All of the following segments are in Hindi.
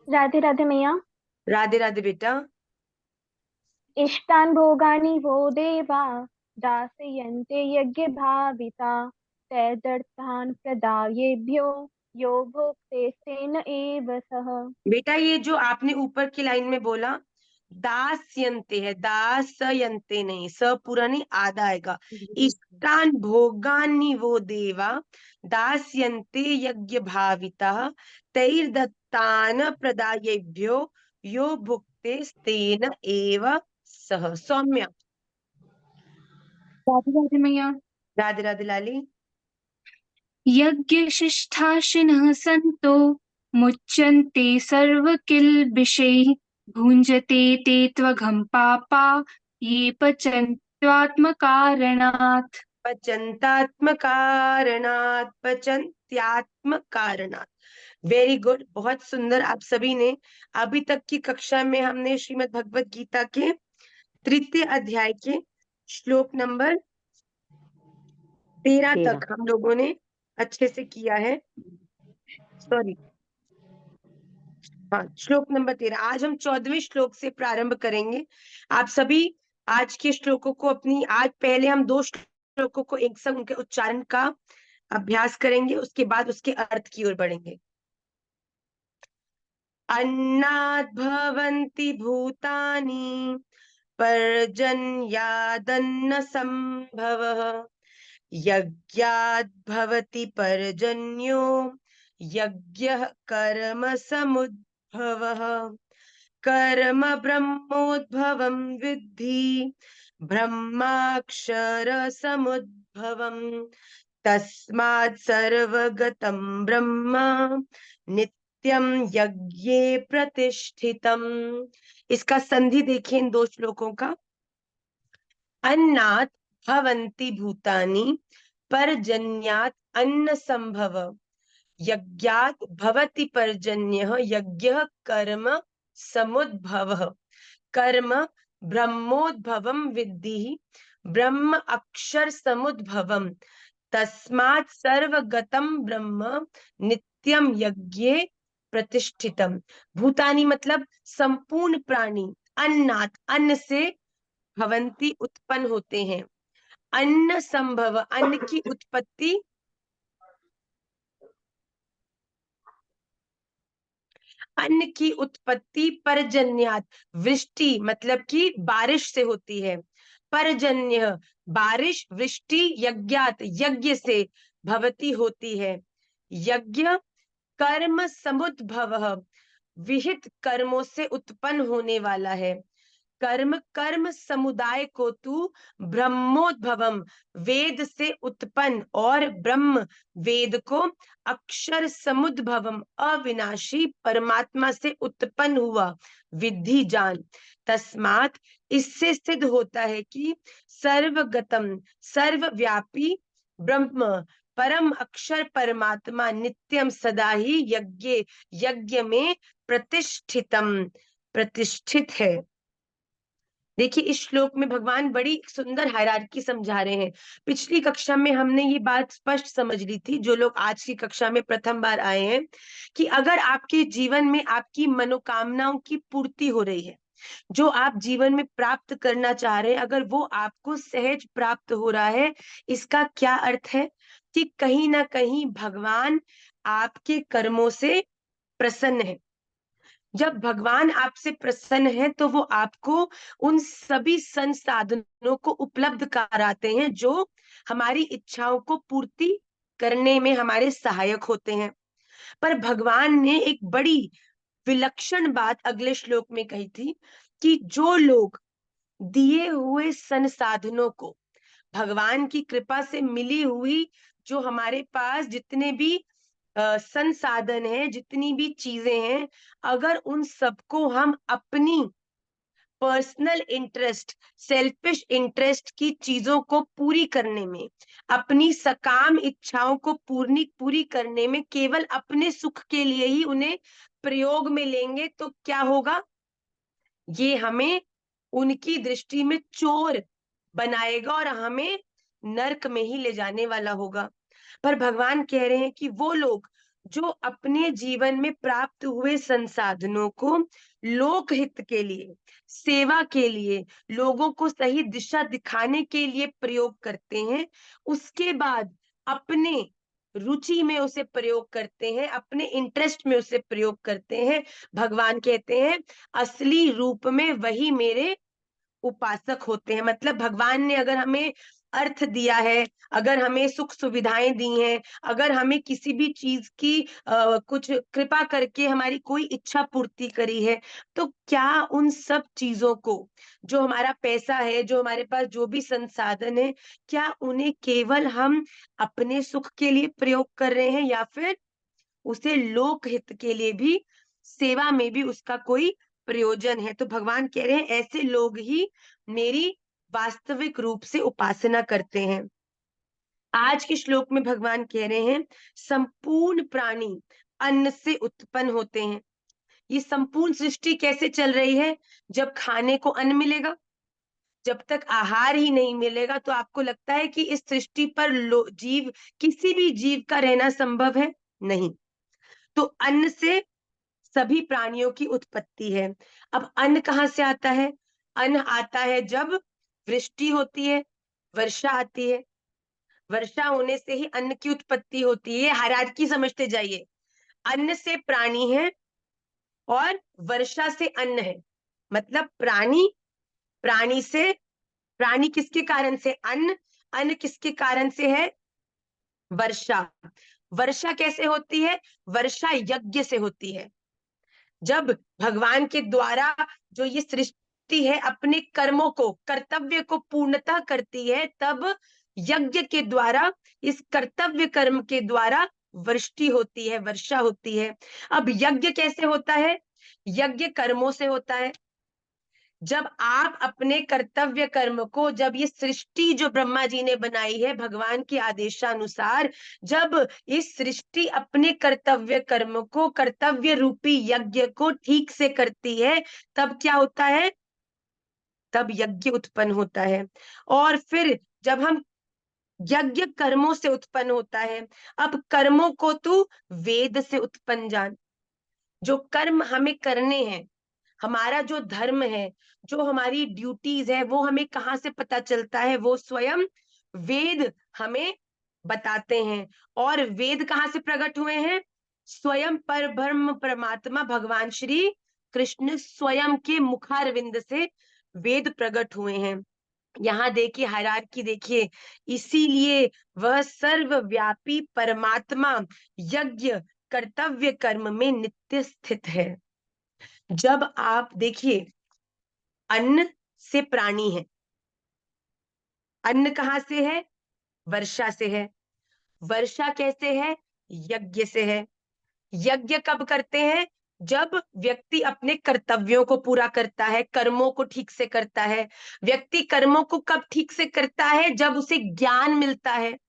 राधे राधे मैया। राधे राधे बेटा। इष्टान् भोगानि वो देवा दास्यन्ते यज्ञ भाविता तदर्थान् प्रदायेभ्यो यो भुक्ते तेन एव सः। बेटा ये जो आपने ऊपर की लाइन में बोला, दास्यन्ते है, दासयन्ते नहीं, स पूरा नहीं, आधा आएगा। इष्टान भोगानि वो देवा दास्यन्ते यज्ञ भाविता तैर्दत्तान प्रदायेभ्यो यो भुक्ते तेन एव सह। सौम्या। राधे राधे मैया। राधे राधे लाली। यज्ञशिष्टाशिनः सन्तो मुच्यन्ते सर्वकिल्बिषैः भुञ्जते ते त्वघं पापा ये पचन्त्यात्मकारणात्। पचंत्यात्म कारणात। वेरी गुड, बहुत सुंदर। आप सभी ने अभी तक की कक्षा में हमने श्रीमद् भगवत गीता के तृतीय अध्याय के श्लोक नंबर 13 तक हम लोगों ने अच्छे से किया है। सॉरी, हाँ, श्लोक नंबर 13। आज हम 14वें श्लोक से प्रारंभ करेंगे। आप सभी आज के श्लोकों को आज पहले हम दो श्लोकों को एक संग उनके उच्चारण का अभ्यास करेंगे, उसके बाद उसके अर्थ की ओर बढ़ेंगे। अन्नात् भवन्ति भूतानि पर्जन्यादन्न संभवः यज्ञात् भवति पर्जन्यो यज्ञः कर्म समुद्भवः कर्म ब्रह्मोद्भवं विद्धि ब्रह्माक्षर समुद्भवम् तस्मात् सर्वगतं ब्रह्म नित्यं यज्ञे प्रतिष्ठितम्। इसका संधि देखिए इन दो श्लोकों का। अन्नात् भवन्ति भूतानि पर्जन्यात् अन्न संभव यज्ञात् भवति पर्जन्यः यज्ञः कर्म समुद्भवः कर्म ब्रह्मोद्भवं विद्धि ब्रह्म अक्षर समुद्भवम् तस्मात् सर्वगतं ब्रह्म नित्यम यज्ञे प्रतिष्ठितम। भूतानि मतलब संपूर्ण प्राणी। अन्नात् अन्न से भवंती उत्पन्न होते हैं। अन्न संभव अन्न की उत्पत्ति अन्न की उत्पत्ति पर्जन्यात वृष्टि मतलब कि बारिश से होती है। पर्जन्य बारिश, वृष्टि यज्ञात यज्ञ से भवती होती है। यज्ञ कर्म समुद्भव विहित कर्मों से उत्पन्न होने वाला है। कर्म कर्म समुदाय को तू ब्रह्मोद्भवम वेद से उत्पन्न और ब्रह्म वेद को अक्षर समुद्भवम अविनाशी परमात्मा से उत्पन्न हुआ विद्धि जान। तस्मात इससे सिद्ध होता है कि सर्वगतम सर्वव्यापी ब्रह्म परम अक्षर परमात्मा नित्यम सदा ही यज्ञ यज्ञ में प्रतिष्ठितम प्रतिष्ठित है। देखिए इस श्लोक में भगवान बड़ी सुंदर हायरार्की समझा रहे हैं। पिछली कक्षा में हमने ये बात स्पष्ट समझ ली थी, जो लोग आज की कक्षा में प्रथम बार आए हैं, कि अगर आपके जीवन में आपकी मनोकामनाओं की पूर्ति हो रही है, जो आप जीवन में प्राप्त करना चाह रहे हैं, अगर वो आपको सहज प्राप्त हो रहा है, इसका क्या अर्थ है कि कहीं ना कहीं भगवान आपके कर्मों से प्रसन्न है। जब भगवान आपसे प्रसन्न है तो वो आपको उन सभी संसाधनों को उपलब्ध कराते हैं जो हमारी इच्छाओं को पूर्ति करने में हमारे सहायक होते हैं। पर भगवान ने एक बड़ी विलक्षण बात अगले श्लोक में कही थी कि जो लोग दिए हुए संसाधनों को, भगवान की कृपा से मिली हुई जो हमारे पास जितने भी संसाधन है, जितनी भी चीजें हैं, अगर उन सबको हम अपनी पर्सनल इंटरेस्ट, सेल्फिश इंटरेस्ट की चीजों को पूरी करने में, अपनी सकाम इच्छाओं को पूरी करने में, केवल अपने सुख के लिए ही उन्हें प्रयोग में लेंगे, तो क्या होगा? ये हमें उनकी दृष्टि में चोर बनाएगा और हमें नरक में ही ले जाने वाला होगा। पर भगवान कह रहे हैं कि वो लोग जो अपने जीवन में प्राप्त हुए संसाधनों को लोकहित के लिए, सेवा के लिए, लोगों को सही दिशा दिखाने के लिए प्रयोग करते हैं, उसके बाद अपने रुचि में उसे प्रयोग करते हैं, अपने इंटरेस्ट में उसे प्रयोग करते हैं, भगवान कहते हैं असली रूप में वही मेरे उपासक होते हैं। मतलब भगवान ने अगर हमें अर्थ दिया है, अगर हमें सुख सुविधाएं दी हैं, अगर हमें किसी भी चीज की कुछ कृपा करके हमारी कोई इच्छा पूर्ति करी है, तो क्या उन सब चीजों को, जो हमारा पैसा है, जो हमारे पास जो भी संसाधन है, क्या उन्हें केवल हम अपने सुख के लिए प्रयोग कर रहे हैं या फिर उसे लोकहित के लिए भी, सेवा में भी उसका कोई प्रयोजन है? तो भगवान कह रहे हैं ऐसे लोग ही मेरी वास्तविक रूप से उपासना करते हैं। आज के श्लोक में भगवान कह रहे हैं संपूर्ण प्राणी अन्न से उत्पन्न होते हैं। ये संपूर्ण सृष्टि कैसे चल रही है? जब खाने को अन्न मिलेगा, जब तक आहार ही नहीं मिलेगा तो आपको लगता है कि इस सृष्टि पर जीव, किसी भी जीव का रहना संभव है? नहीं। तो अन्न से सभी प्राणियों की उत्पत्ति है। अब अन्न कहाँ से आता है? अन्न आता है जब वृष्टि होती है, वर्षा आती है। वर्षा होने से ही अन्न की उत्पत्ति होती है। हायरार्की समझते जाइए। अन्न से प्राणी है और वर्षा से अन्न है। मतलब प्राणी, प्राणी से, प्राणी किसके कारण से? अन्न। अन्न किसके कारण से है? वर्षा। वर्षा कैसे होती है? वर्षा यज्ञ से होती है। जब भगवान के द्वारा जो ये सृष्टि है अपने कर्मों को, कर्तव्य को पूर्णतः करती है, तब यज्ञ के द्वारा, इस कर्तव्य कर्म के द्वारा वृष्टि होती है, वर्षा होती है। अब यज्ञ कैसे होता है? यज्ञ कर्मों से होता है। जब आप अपने कर्तव्य कर्म को, जब ये सृष्टि जो ब्रह्मा जी ने बनाई है भगवान के आदेशानुसार, जब इस सृष्टि अपने कर्तव्य कर्म को, कर्तव्य रूपी यज्ञ को ठीक से करती है, तब क्या होता है? तब यज्ञ उत्पन्न होता है। और फिर जब हम, यज्ञ कर्मों से उत्पन्न होता है। अब कर्मों को तू वेद से उत्पन्न जान। जो कर्म हमें करने हैं, हमारा जो धर्म है, जो हमारी ड्यूटीज है, वो हमें कहाँ से पता चलता है? वो स्वयं वेद हमें बताते हैं। और वेद कहाँ से प्रकट हुए हैं? स्वयं पर ब्रह्म परमात्मा भगवान श्री कृष्ण स्वयं के मुखारविंद से वेद प्रकट हुए हैं। यहाँ देखिए, हायरार्की देखिए, इसीलिए वह सर्वव्यापी परमात्मा यज्ञ कर्तव्य कर्म में नित्य स्थित है। जब आप देखिए, अन्न से प्राणी है। अन्न कहाँ से है? वर्षा से है। वर्षा कैसे है? यज्ञ से है। यज्ञ कब करते हैं? जब व्यक्ति अपने कर्तव्यों को पूरा करता है, कर्मों को ठीक से करता है। व्यक्ति कर्मों को कब ठीक से करता है? जब उसे ज्ञान मिलता है,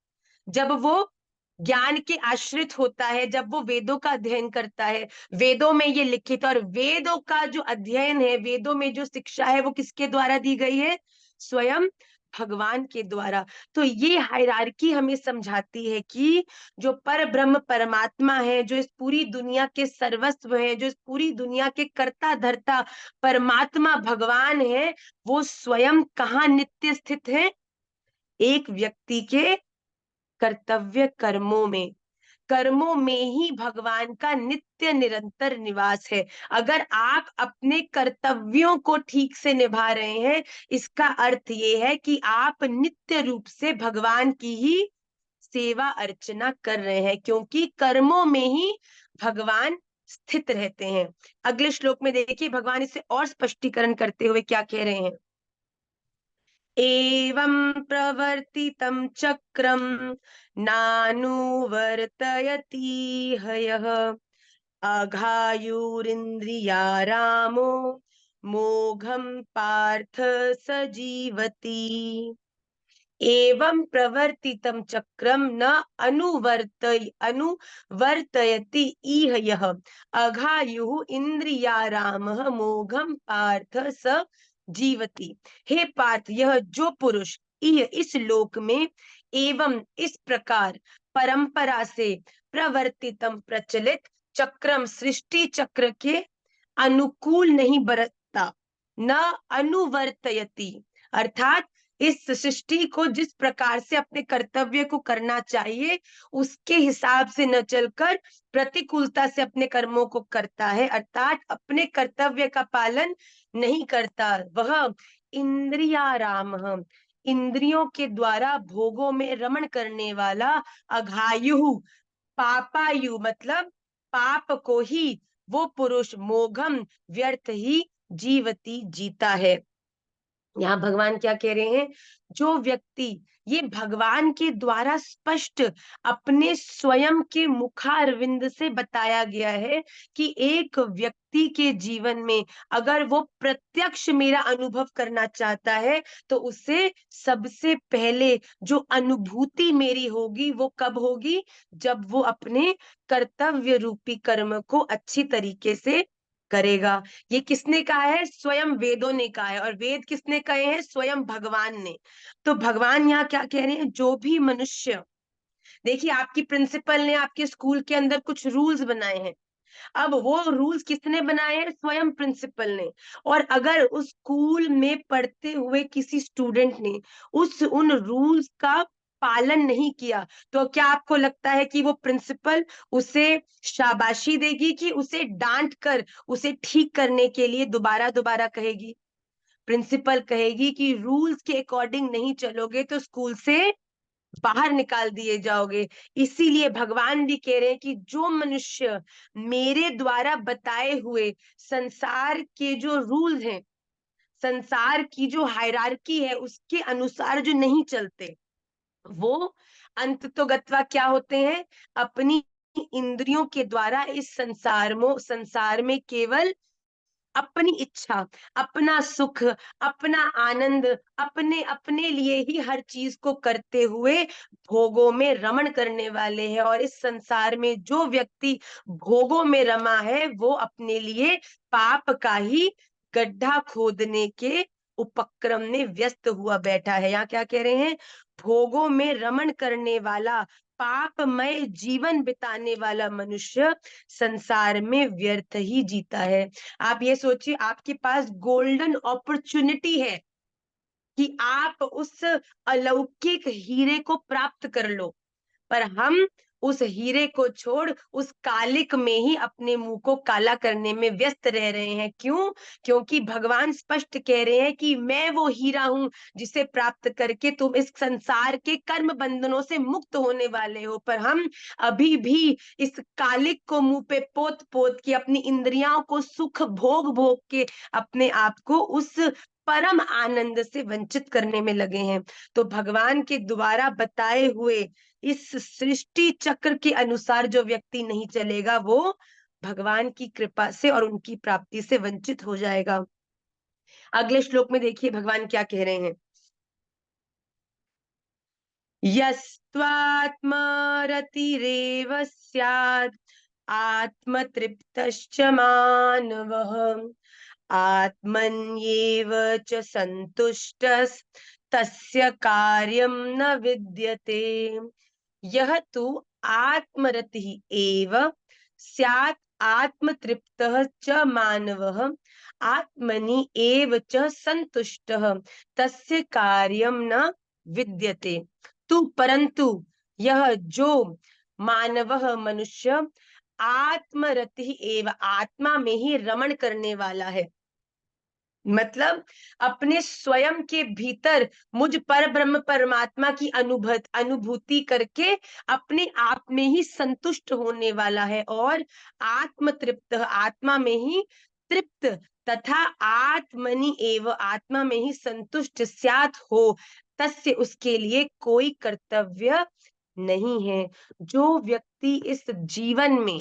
जब वो ज्ञान के आश्रित होता है, जब वो वेदों का अध्ययन करता है। वेदों में ये लिखित, और वेदों का जो अध्ययन है, वेदों में जो शिक्षा है, वो किसके द्वारा दी गई है? स्वयं भगवान के द्वारा। तो ये हायरार्की हमें समझाती है कि जो पर ब्रह्म परमात्मा है, जो इस पूरी दुनिया के सर्वस्व है, जो इस पूरी दुनिया के कर्ता धर्ता परमात्मा भगवान है, वो स्वयं कहाँ नित्य स्थित है? एक व्यक्ति के कर्तव्य कर्मों में। कर्मों में ही भगवान का नित्य निरंतर निवास है। अगर आप अपने कर्तव्यों को ठीक से निभा रहे हैं, इसका अर्थ ये है कि आप नित्य रूप से भगवान की ही सेवा अर्चना कर रहे हैं, क्योंकि कर्मों में ही भगवान स्थित रहते हैं। अगले श्लोक में देखिए, भगवान इसे और स्पष्टीकरण करते हुए क्या कह रहे हैं? एवं प्रवर्तितं चक्रं नानुवर्तयति हयः अघायुरिन्द्रियारामो मोघं पार्थ स जीवति। एवं प्रवर्तितं चक्रम न अनुवर्तयति इह यः अघायुः इंद्रियारामः मोघम पार्थ स जीवति। हे पार्थ, यह जो पुरुष इह इस लोक में, एवं इस प्रकार, परंपरा से, प्रवर्तितम प्रचलित चक्रम सृष्टि चक्र के अनुकूल नहीं बरतता, न अनुवर्तयति, अर्थात इस सृष्टि को जिस प्रकार से अपने कर्तव्य को करना चाहिए उसके हिसाब से न चलकर प्रतिकूलता से अपने कर्मों को करता है, अर्थात अपने कर्तव्य का पालन नहीं करता। वह इंद्रियाराम, इंद्रियों के द्वारा भोगों में रमण करने वाला, अघायु पापायु मतलब पाप को ही वो पुरुष, मोघम व्यर्थ ही जीवती जीता है। यहाँ भगवान क्या कह रहे हैं, जो व्यक्ति, ये भगवान के द्वारा स्पष्ट अपने स्वयं के मुखारविंद से बताया गया है कि एक व्यक्ति के जीवन में अगर वो प्रत्यक्ष मेरा अनुभव करना चाहता है तो उसे सबसे पहले जो अनुभूति मेरी होगी वो कब होगी, जब वो अपने कर्तव्य रूपी कर्म को अच्छी तरीके से करेगा। ये किसने कहा है, स्वयं वेदों ने कहा है, और वेद किसने कहे हैं, स्वयं भगवान ने। तो भगवान यहाँ क्या कह रहे हैं, जो भी मनुष्य, देखिए आपकी प्रिंसिपल ने आपके स्कूल के अंदर कुछ रूल्स बनाए हैं, अब वो रूल्स किसने बनाए हैं, स्वयं प्रिंसिपल ने। और अगर उस स्कूल में पढ़ते हुए किसी स्टूडेंट ने उन रूल्स का पालन नहीं किया तो क्या आपको लगता है कि वो प्रिंसिपल उसे शाबाशी देगी कि उसे डांट कर उसे ठीक करने के लिए दोबारा दोबारा कहेगी? प्रिंसिपल कहेगी कि रूल्स के अकॉर्डिंग नहीं चलोगे तो स्कूल से बाहर निकाल दिए जाओगे। इसीलिए भगवान भी कह रहे हैं कि जो मनुष्य मेरे द्वारा बताए हुए संसार के जो रूल्स हैं, संसार की जो हायरार्की है उसके अनुसार जो नहीं चलते, वो अंततोगत्वा क्या होते हैं, अपनी इंद्रियों के द्वारा इस संसार में केवल अपनी इच्छा, अपना सुख, अपना आनंद, अपने अपने लिए ही हर चीज को करते हुए भोगों में रमण करने वाले हैं। और इस संसार में जो व्यक्ति भोगों में रमा है वो अपने लिए पाप का ही गड्ढा खोदने के उपक्रम में व्यस्त हुआ बैठा है। यहाँ क्या कह रहे हैं, भोगों में रमण करने वाला, पापमय जीवन बिताने वाला मनुष्य संसार में व्यर्थ ही जीता है। आप ये सोचिए, आपके पास गोल्डन अपॉर्चुनिटी है कि आप उस अलौकिक हीरे को प्राप्त कर लो, पर हम उस हीरे को छोड़ उस कालिक में ही अपने मुंह को काला करने में व्यस्त रह रहे हैं। क्यों? क्योंकि भगवान स्पष्ट कह रहे हैं कि मैं वो हीरा हूं जिसे प्राप्त करके तुम इस संसार के कर्म बंधनों से मुक्त होने वाले हो, पर हम अभी भी इस कालिक को मुंह पे पोत पोत के अपनी इंद्रियों को सुख भोग भोग के अपने आप को उस परम आनंद से वंचित करने में लगे हैं। तो भगवान के द्वारा बताए हुए इस सृष्टि चक्र के अनुसार जो व्यक्ति नहीं चलेगा वो भगवान की कृपा से और उनकी प्राप्ति से वंचित हो जाएगा। अगले श्लोक में देखिए भगवान क्या कह रहे हैं, यस्त्वात्मरतिरेव स्यात् आत्मतृप्तश्च मानवः आत्मन्येव च संतुष्टस् तस्य कार्यं न विद्यते। यह तु आत्मरतिः एव स्यात् आत्मतृप्तः च मानवः आत्मनि एव च संतुष्टः तस्य कार्यं न विद्यते। तु परंतु यह जो मानवः मनुष्य आत्मरति एव आत्मा में ही रमण करने वाला है, मतलब अपने स्वयं के भीतर मुझ पर ब्रह्म परमात्मा की अनुभूति करके अपने आप में ही संतुष्ट होने वाला है, और आत्म तृप्त आत्मा में ही तृप्त तथा आत्मनि एव आत्मा में ही संतुष्ट स्यात् हो, तस्य उसके लिए कोई कर्तव्य नहीं है। जो व्यक्ति इस जीवन में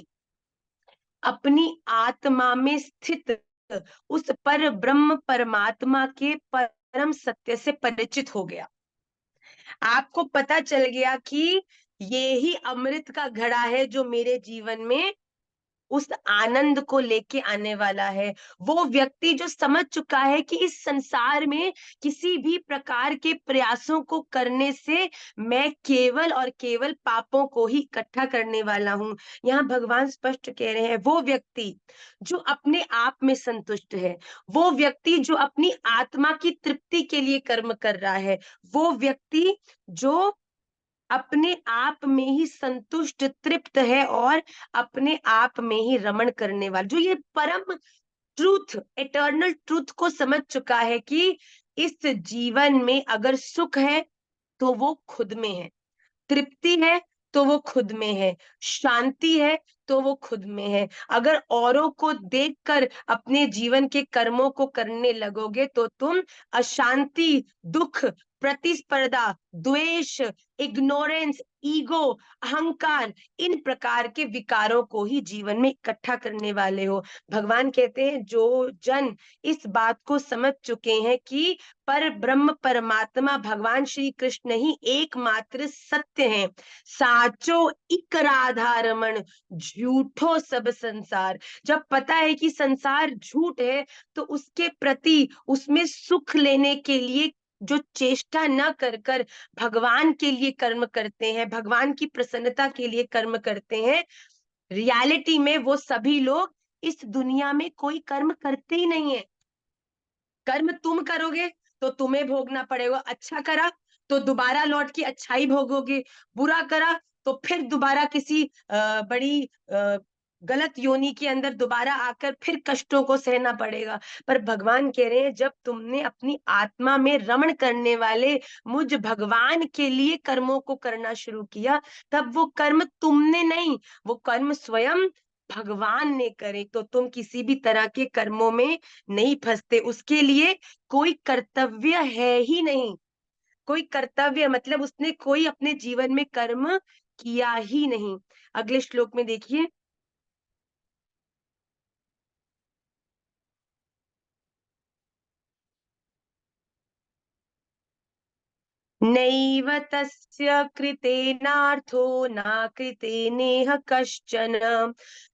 अपनी आत्मा में स्थित उस पर ब्रह्म परमात्मा के परम सत्य से परिचित हो गया, आपको पता चल गया कि ये ही अमृत का घड़ा है जो मेरे जीवन में उस आनंद को लेके आने वाला है। वो व्यक्ति जो समझ चुका है कि इस संसार में किसी भी प्रकार के प्रयासों को करने से मैं केवल और केवल पापों को ही इकट्ठा करने वाला हूं। यहाँ भगवान स्पष्ट कह रहे हैं, वो व्यक्ति जो अपने आप में संतुष्ट है, वो व्यक्ति जो अपनी आत्मा की तृप्ति के लिए कर्म कर रहा है, वो व्यक्ति जो अपने आप में ही संतुष्ट तृप्त है और अपने आप में ही रमण करने वाला, जो ये परम ट्रूथ, एटर्नल ट्रूथ को समझ चुका है कि इस जीवन में अगर सुख है तो वो खुद में है, तृप्ति है तो वो खुद में है, शांति है तो वो खुद में है। अगर औरों को देखकर अपने जीवन के कर्मों को करने लगोगे तो तुम अशांति, दुख, प्रतिस्पर्धा, द्वेष, इग्नोरेंस, ईगो, अहंकार, इन प्रकार के विकारों को ही जीवन में इकट्ठा करने वाले हो। भगवान कहते हैं, जो जन इस बात को समझ चुके हैं कि पर ब्रह्म परमात्मा भगवान श्री कृष्ण ही एकमात्र सत्य हैं, साचो इक राधा रमण, झूठो सब संसार। जब पता है कि संसार झूठ है तो उसके प्रति, उसमें सुख लेने के लिए जो चेष्टा न कर कर भगवान के लिए कर्म करते हैं, भगवान की प्रसन्नता के लिए कर्म करते हैं, रियलिटी में वो सभी लोग इस दुनिया में कोई कर्म करते ही नहीं है। कर्म तुम करोगे तो तुम्हें भोगना पड़ेगा, अच्छा करा तो दोबारा लौट के अच्छाई भोगोगे, बुरा करा तो फिर दोबारा किसी बड़ी गलत योनि के अंदर दोबारा आकर फिर कष्टों को सहना पड़ेगा। पर भगवान कह रहे हैं, जब तुमने अपनी आत्मा में रमण करने वाले मुझ भगवान के लिए कर्मों को करना शुरू किया, तब वो कर्म तुमने नहीं, वो कर्म स्वयं भगवान ने करे, तो तुम किसी भी तरह के कर्मों में नहीं फंसते। उसके लिए कोई कर्तव्य है ही नहीं, कोई कर्तव्य मतलब उसने कोई अपने जीवन में कर्म किया ही नहीं। अगले श्लोक में देखिए, नैव तस्य कृतेनार्थो न कृतेनेह कश्चन,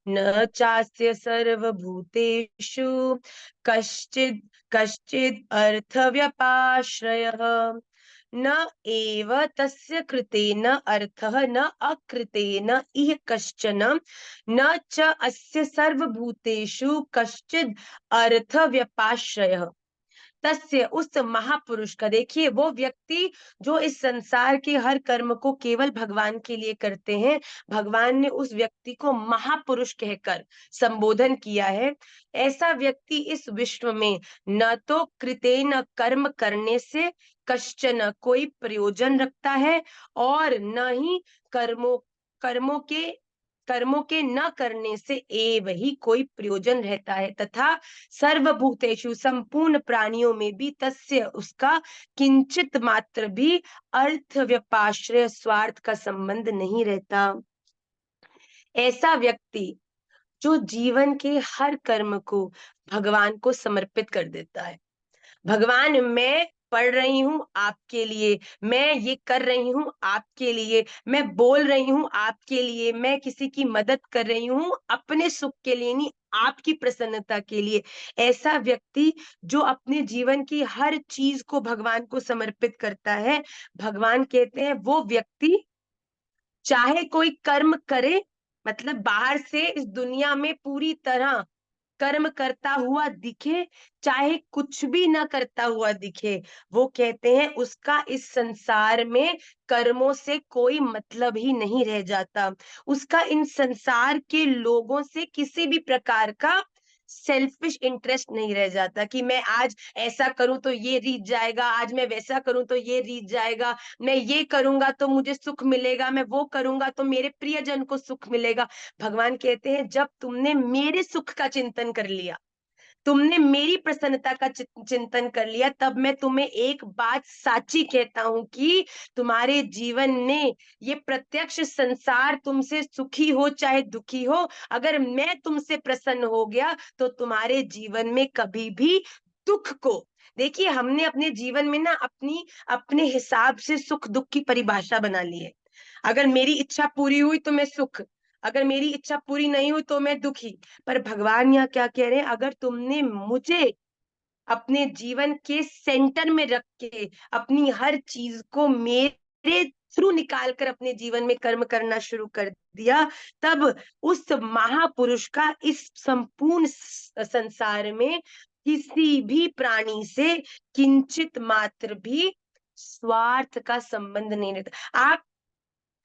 न चास्य सर्वभूतेषु कश्चित् कश्चित् अर्थव्यपाश्रयः। न एव तस्य कृतेन अर्थः न अकृतेन इह कश्चन, न च अस्य सर्वभूतेषु कश्चित् अर्थव्यपाश्रयः। तस्य, उस महापुरुष का, देखिए वो व्यक्ति जो इस संसार के हर कर्म को केवल भगवान के लिए करते हैं, भगवान ने उस व्यक्ति को महापुरुष कहकर संबोधन किया है। ऐसा व्यक्ति इस विश्व में न तो कृतेन कर्म करने से कश्चन कोई प्रयोजन रखता है, और न ही कर्मों कर्मों के कर्मों के न करने से एव ही कोई प्रयोजन रहता है, तथा सर्वभूतेषु, संपूर्ण प्राणियों में भी, तस्य, उसका, किंचित मात्र भी अर्थ व्यपाश्रय, स्वार्थ का संबंध नहीं रहता। ऐसा व्यक्ति जो जीवन के हर कर्म को भगवान को समर्पित कर देता है, भगवान मैं पढ़ रही हूँ आपके लिए, मैं ये कर रही हूँ आपके लिए, मैं बोल रही हूँ आपके लिए, मैं किसी की मदद कर रही हूँ अपने सुख के लिए नहीं, आपकी प्रसन्नता के लिए। ऐसा व्यक्ति जो अपने जीवन की हर चीज को भगवान को समर्पित करता है, भगवान कहते हैं वो व्यक्ति चाहे कोई कर्म करे, मतलब बाहर से इस दुनिया में पूरी तरह कर्म करता हुआ दिखे, चाहे कुछ भी ना करता हुआ दिखे, वो कहते हैं उसका इस संसार में कर्मों से कोई मतलब ही नहीं रह जाता। उसका इन संसार के लोगों से किसी भी प्रकार का सेल्फिश इंटरेस्ट नहीं रह जाता कि मैं आज ऐसा करूं तो ये रीत जाएगा, आज मैं वैसा करूं तो ये रीत जाएगा, मैं ये करूंगा तो मुझे सुख मिलेगा, मैं वो करूंगा तो मेरे प्रियजन को सुख मिलेगा। भगवान कहते हैं, जब तुमने मेरे सुख का चिंतन कर लिया, तुमने मेरी प्रसन्नता का चिंतन कर लिया, तब मैं तुम्हें एक बात साची कहता हूं कि तुम्हारे जीवन में ये प्रत्यक्ष संसार तुमसे सुखी हो चाहे दुखी हो, अगर मैं तुमसे प्रसन्न हो गया तो तुम्हारे जीवन में कभी भी दुख को, देखिए हमने अपने जीवन में ना अपने हिसाब से सुख दुख की परिभाषा बना ली है। अगर मेरी इच्छा पूरी हुई तो मैं सुख, अगर मेरी इच्छा पूरी नहीं हुई तो मैं दुखी। पर भगवान यहाँ क्या कह रहे हैं, अगर तुमने मुझे अपने जीवन के सेंटर में रख के अपनी हर चीज को मेरे थ्रू निकाल कर अपने जीवन में कर्म करना शुरू कर दिया, तब उस महापुरुष का इस संपूर्ण संसार में किसी भी प्राणी से किंचित मात्र भी स्वार्थ का संबंध नहीं रहता। आप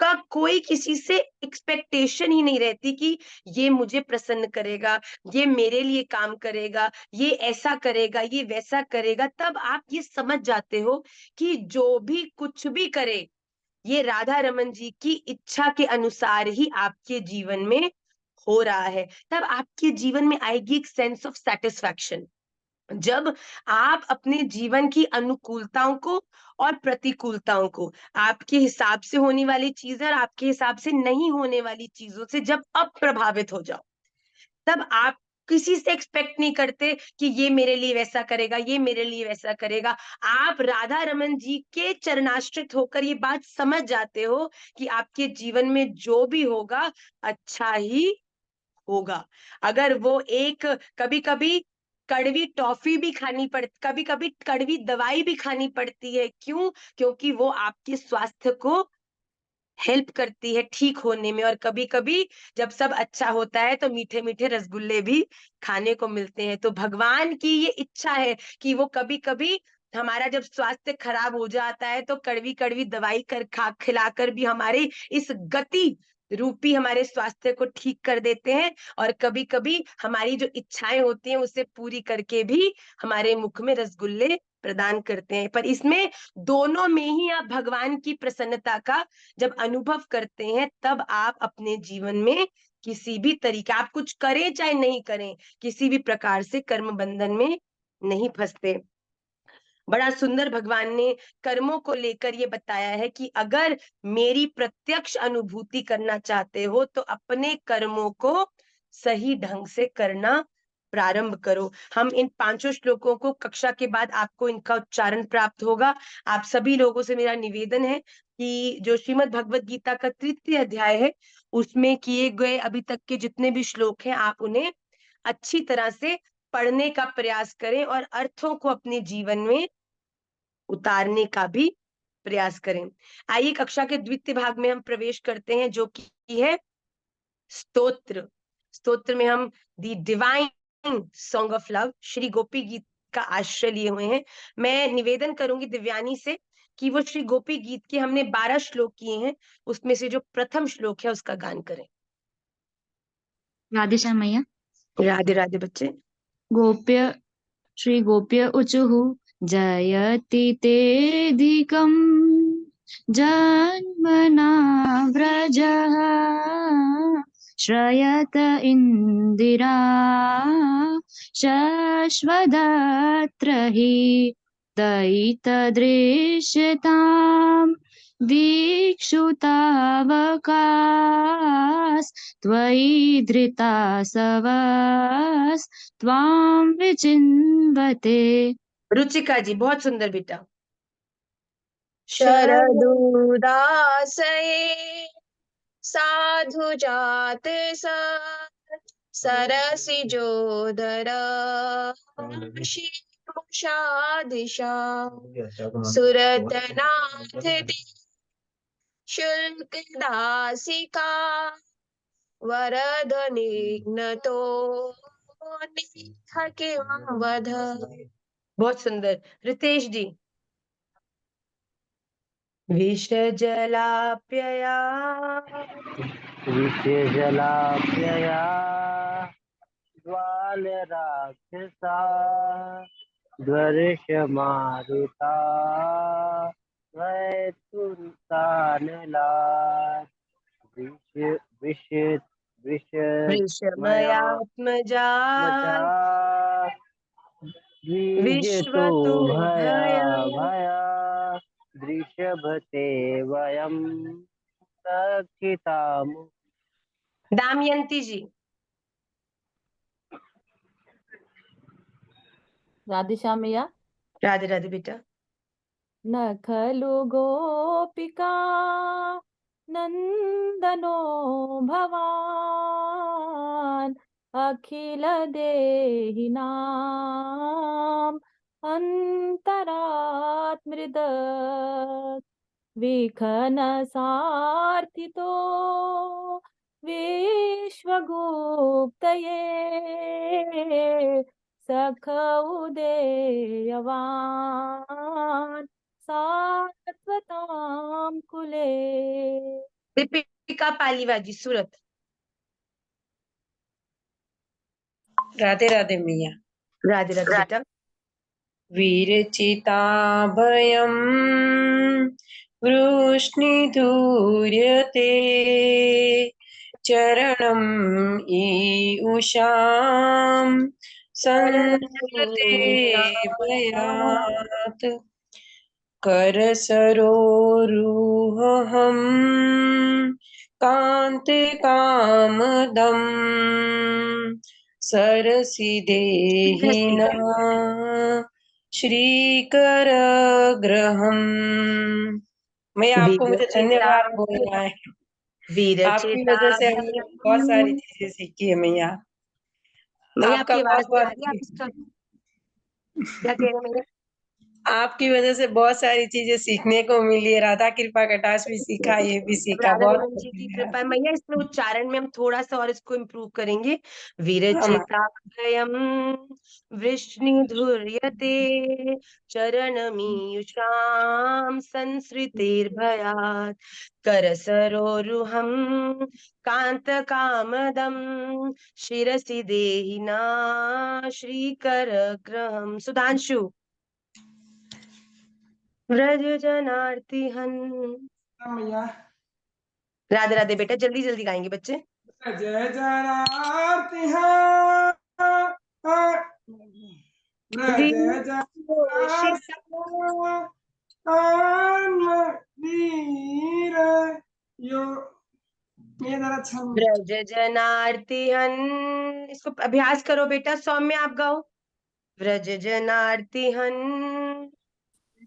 का कोई किसी से एक्सपेक्टेशन ही नहीं रहती कि ये मुझे प्रसन्न करेगा, ये मेरे लिए काम करेगा, ये ऐसा करेगा, ये वैसा करेगा। तब आप ये समझ जाते हो कि जो भी कुछ भी करे, ये राधा रमन जी की इच्छा के अनुसार ही आपके जीवन में हो रहा है। तब आपके जीवन में आएगी एक सेंस ऑफ सेटिस्फैक्शन, जब आप अपने जीवन की अनुकूलताओं को और प्रतिकूलताओं को, आपके हिसाब से होने वाली चीजें और आपके हिसाब से नहीं होने वाली चीजों से जब अप्रभावित हो जाओ, तब आप किसी से एक्सपेक्ट नहीं करते कि ये मेरे लिए वैसा करेगा, ये मेरे लिए वैसा करेगा। आप राधा रमन जी के चरणाश्रित होकर ये बात समझ जाते हो कि आपके जीवन में जो भी होगा अच्छा ही होगा। अगर वो एक कभी कभी कड़वी टॉफी भी खानी पड़, कभी कभी कड़वी दवाई भी खानी पड़ती है, क्यों? क्योंकि वो आपके स्वास्थ्य को हेल्प करती है ठीक होने में। और कभी कभी जब सब अच्छा होता है तो मीठे मीठे रसगुल्ले भी खाने को मिलते हैं। तो भगवान की ये इच्छा है कि वो कभी कभी हमारा जब स्वास्थ्य खराब हो जाता है तो कड़वी कड़वी दवाई कर खा खिलाकर भी हमारे इस गति रूपी हमारे स्वास्थ्य को ठीक कर देते हैं। और कभी कभी हमारी जो इच्छाएं होती हैं उसे पूरी करके भी हमारे मुख में रसगुल्ले प्रदान करते हैं। पर इसमें दोनों में ही आप भगवान की प्रसन्नता का जब अनुभव करते हैं, तब आप अपने जीवन में किसी भी तरीके, आप कुछ करें चाहे नहीं करें, किसी भी प्रकार से कर्म बंधन में नहीं फंसते। बड़ा सुंदर भगवान ने कर्मों को लेकर ये बताया है कि अगर मेरी प्रत्यक्ष अनुभूति करना चाहते हो तो अपने कर्मों को सही ढंग से करना प्रारंभ करो। हम इन 5 श्लोकों को कक्षा के बाद आपको इनका उच्चारण प्राप्त होगा। आप सभी लोगों से मेरा निवेदन है कि जो श्रीमद् भगवत गीता का 3य अध्याय है उसमें किए गए अभी तक के जितने भी श्लोक हैं आप उन्हें अच्छी तरह से पढ़ने का प्रयास करें और अर्थों को अपने जीवन में उतारने का भी प्रयास करें। आइए कक्षा के द्वितीय भाग में हम प्रवेश करते हैं, जो कि है स्तोत्र। स्तोत्र में हम the divine song of love Shri Gopi Geet का आश्रय लिए हुए हैं। मैं निवेदन करूंगी दिव्यानी से कि वो श्री गोपी गीत के हमने 12 श्लोक किए हैं, उसमें से जो प्रथम श्लोक है उसका गान करें। राधे श्याम मैया। राधे राधे बच्चे। गोप्य श्री गोप्य ऊचुः जयति तेऽधिकम् जन्मना व्रजः श्रयत इन्दिरा शश्वदत्र हि दयितदृश्यताम् दीक्षुतावकाश त्वयि धृतासवस् त्वां विचिन्वते। रुचिका जी बहुत सुंदर बेटा। शरदुदासये साधु जात सरसिजोदर शिषा सुरतनाथ शुल्क दासिका वरदनिघ्नतो वध। बहुत सुंदर। रितेश जी। विष जलाप्यया विषजलाप्यया ज्वालराक्षसा द्वर्षमारुता वैतुन्तानला विष विषमया वृषमयात्मजा मजा द्विजतो विश्वतो भया भयम्। भया दृशभते वयं सखितामु। दमयंती जी। राधे श्याम मैया। राधे राधे बेटा। न खलु गोपिका नन्दनो भवान् अखिलदेहिनाम् अन्तरात्मृद विखनसार्थितो विश्वगुप्तये सख उदेयवान् सात्वतां कुले। दीपिका पालीवाजी सूरत। राधे राधे मैया। राधे राधे बेटा। वीरचिताभयम् वृष्णिधूर्यते चरणम् ईयुषां संस्कृते भयात् करसरोरुहम् कान्तिकामदम् सरसिदेहिना श्रीकरग्रहम्। मैं आपको मुझे धन्यवाद बोलना है। आपकी वजह से हमने बहुत सारी चीजें सीखी है मैया। मैया आपका आपकी आवाज बहुत नहीं आ रही, आप इसका क्या कह रहे हैं मैया? आपकी वजह से बहुत सारी चीजें सीखने को मिली है। राधा कृपा कटाक्ष भी सीखा, ये भी सीखा। राधा बहुत रमन जी की कृपा है मैया। इसमें उच्चारण में हम थोड़ा सा और इसको इम्प्रूव करेंगे। वीरचिताभयम् वृष्णिधुर्यते चरणमीयुषां संसृतेर्भयात् करसरोरुहं कान्तकामदं शिरसि देहिना श्रीकरग्रहम्। सुधांशु। व्रज जनार्तिहन्। मैया। राधे राधे बेटा, जल्दी जल्दी गाएंगे बच्चे। जय जनार्ति ब्रज जनार्तिहन्। इसको अभ्यास करो बेटा। सौम्य आप गाओ। व्रज जनार्तिहन्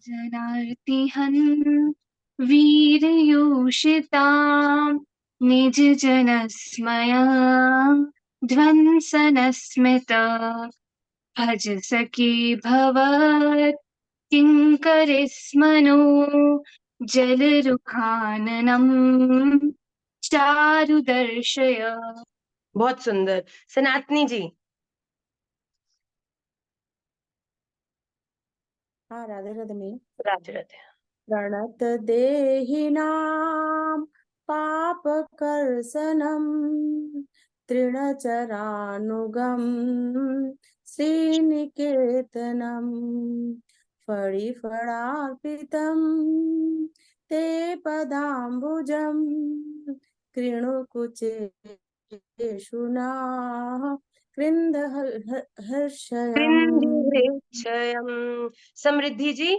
जनार्तिहन् वीरयोषितां निज जनस्मया ध्वंसनस्मित भज सखी भवत् किङ्करिस्मनो जलरुखाननम् चारुदर्शय। बहुत सुंदर। सनातनी जी। हाँ, राधे राधे मैया। राधे राधे। प्रणत देहिनां पापकर्षणं तृणचरानुगं श्रीनिकेतनं फणिफणार्पितं ते पदाम्बुजं कृणुकुचेषु नाः कृन्दहर्षयम्। कृन्दिरेक्षयम्। समृद्धि जी,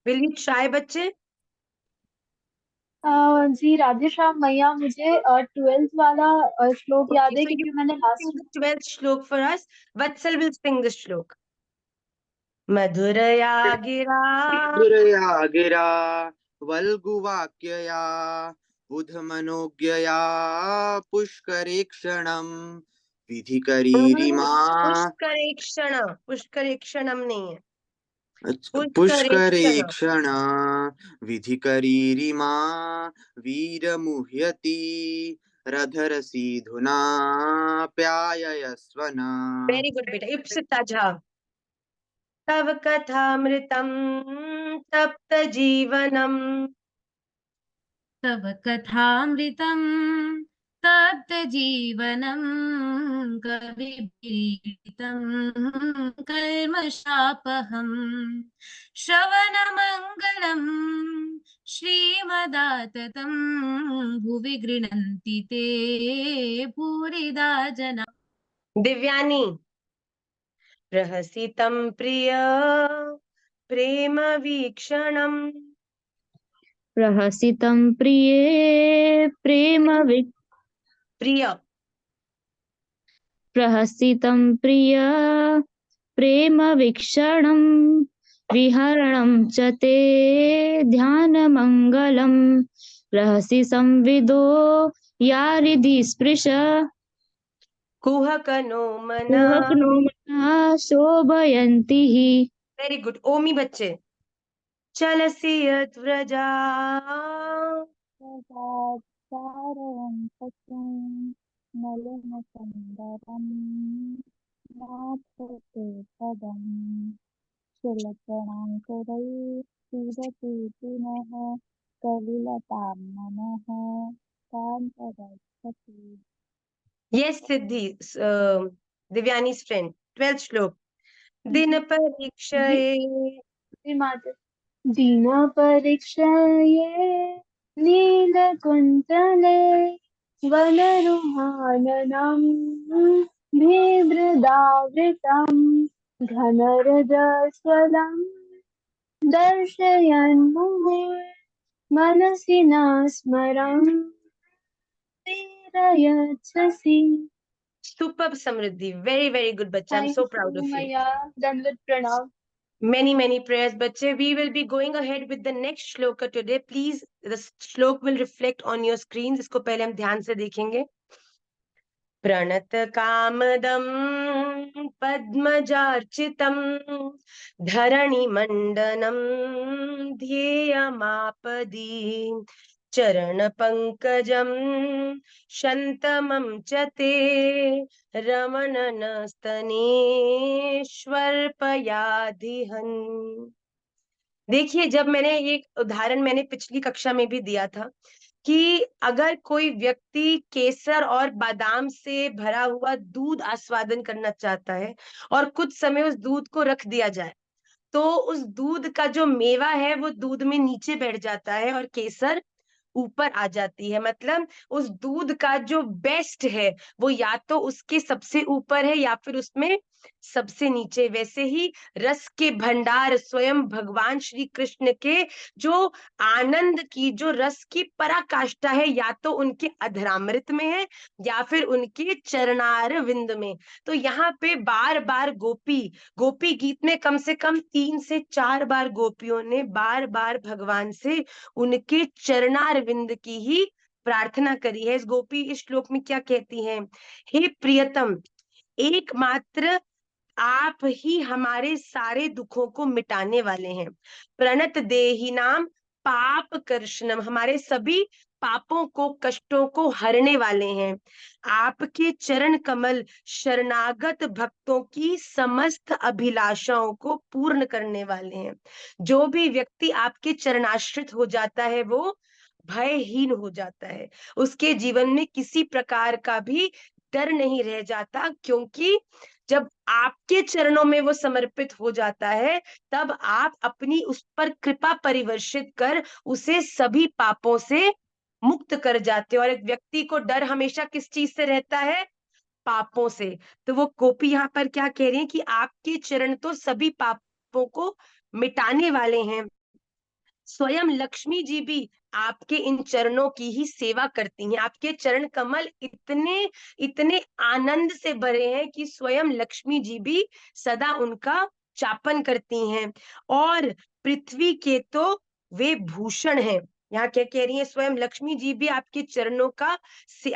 विल यू ट्राई बच्चे? जी राधेश्याम मैया, मुझे 12th वाला श्लोक याद Okay, है so you क्योंकि मैंने लास्ट sing the 12th श्लोक for us. Vatsal will sing the श्लोक। मधुरया गिरा मधुरया गिरा वल्गुवाक्यया बुधमनोज्ञया पुष्करेक्षणं विधिकरीरिमा पुष्करेक्षण। पुष्करेक्षणम नहीं है, पुष्करेक्षण। पुष्करेक्षण विधिकरीरिमा वीरमुह्यति रधरसीधुना प्याययस्वन। वेरी गुड बेटा। इप्सिता झा। तव कथामृतं तप्त जीवनम तव कथामृतं तप्तजीवनं कविभिरीडितं कल्मषापहम् श्रवणमङ्गलं श्रीमदाततं भुवि गृह्णन्ति ते भूरिदा जना। दिव्यानी। रहसितं प्रिय प्रेम वीक्षणम प्रहसितं प्रिये प्रिय प्रहसितं प्रिय प्रेमवीक्षणं विहरणं च ते ध्यानमङ्गलं रहसि संविदो या हृदि स्पृश कुहकनो मना। कुहकनो मना शोभयन्ति हि। Very good. ओमी बच्चे। चलसि यद्व्रजा नलिनसुन्दरं नाथते पदं सुलक्षणाङ्कुरैः सीदति पुनः कलिलतां मनः कान्तरक्षति। यस सिद्धि, दिव्यानी's friend, 12th श्लोक। दिन परीक्षये दीनपरीक्षये नीलकुन्तले वनरुहाननं बिभ्रदावृतं घनरजस्वलं दर्शयन् मुहुर्मनसि न स्मरन् प्रेरयच्छसि। Superb Samriddhi. Very, very good, बच्चा. I'm so proud of you. Maya, done with Pranav. Many, many prayers, बच्चे. We will be going ahead with the next shloka today. Please, the श्लोक will reflect on your screens. इसको पहले हम ध्यान से देखेंगे। प्रणत कामदं पद्मजार्चितं धरणि मंडनं ध्येयमापदि चरण पंकजं शन्तमं च ते रमणनस्तनेष्वर्पयाधिहन्। देखिए, जब मैंने ये उदाहरण मैंने पिछली कक्षा में भी दिया था कि अगर कोई व्यक्ति केसर और बादाम से भरा हुआ दूध आस्वादन करना चाहता है और कुछ समय उस दूध को रख दिया जाए, तो उस दूध का जो मेवा है वो दूध में नीचे बैठ जाता है और केसर ऊपर आ जाती है। मतलब उस दूध का जो बेस्ट है वो या तो उसके सबसे ऊपर है या फिर उसमें सबसे नीचे। वैसे ही रस के भंडार स्वयं भगवान श्री कृष्ण के जो आनंद की जो रस की पराकाष्ठा है या तो उनके अधरामृत में है या फिर उनके चरणार विंद में। तो यहाँ पे बार बार गोपी गीत में कम से कम 3 से 4 बार गोपियों ने बार बार भगवान से उनके चरणार विंद की ही प्रार्थना करी है। इस गोपी इस श्लोक में क्या कहती हैं? हे प्रियतम, एकमात्र आप ही हमारे सारे दुखों को मिटाने वाले हैं। प्रणत देहिनाम पाप कर्षणम, हमारे सभी पापों को कष्टों को हरने वाले हैं। आपके चरण कमल शरणागत भक्तों की समस्त अभिलाषाओं को पूर्ण करने वाले हैं। जो भी व्यक्ति आपके चरणाश्रित हो जाता है वो भयहीन हो जाता है, उसके जीवन में किसी प्रकार का भी डर नहीं रह जाता, क्योंकि जब आपके चरणों में वो समर्पित हो जाता है तब आप अपनी उस पर कृपा परिवर्षित कर उसे सभी पापों से मुक्त कर जाते हो। और एक व्यक्ति को डर हमेशा किस चीज से रहता है? पापों से। तो वो गोपी यहाँ पर क्या कह रही है कि आपके चरण तो सभी पापों को मिटाने वाले हैं। स्वयं लक्ष्मी जी भी आपके इन चरणों की ही सेवा करती हैं। आपके चरण कमल इतने इतने आनंद से भरे हैं कि स्वयं लक्ष्मी जी भी सदा उनका चापन करती हैं। और पृथ्वी के तो वे भूषण हैं। यहाँ क्या कह रही है? स्वयं लक्ष्मी जी भी आपके चरणों का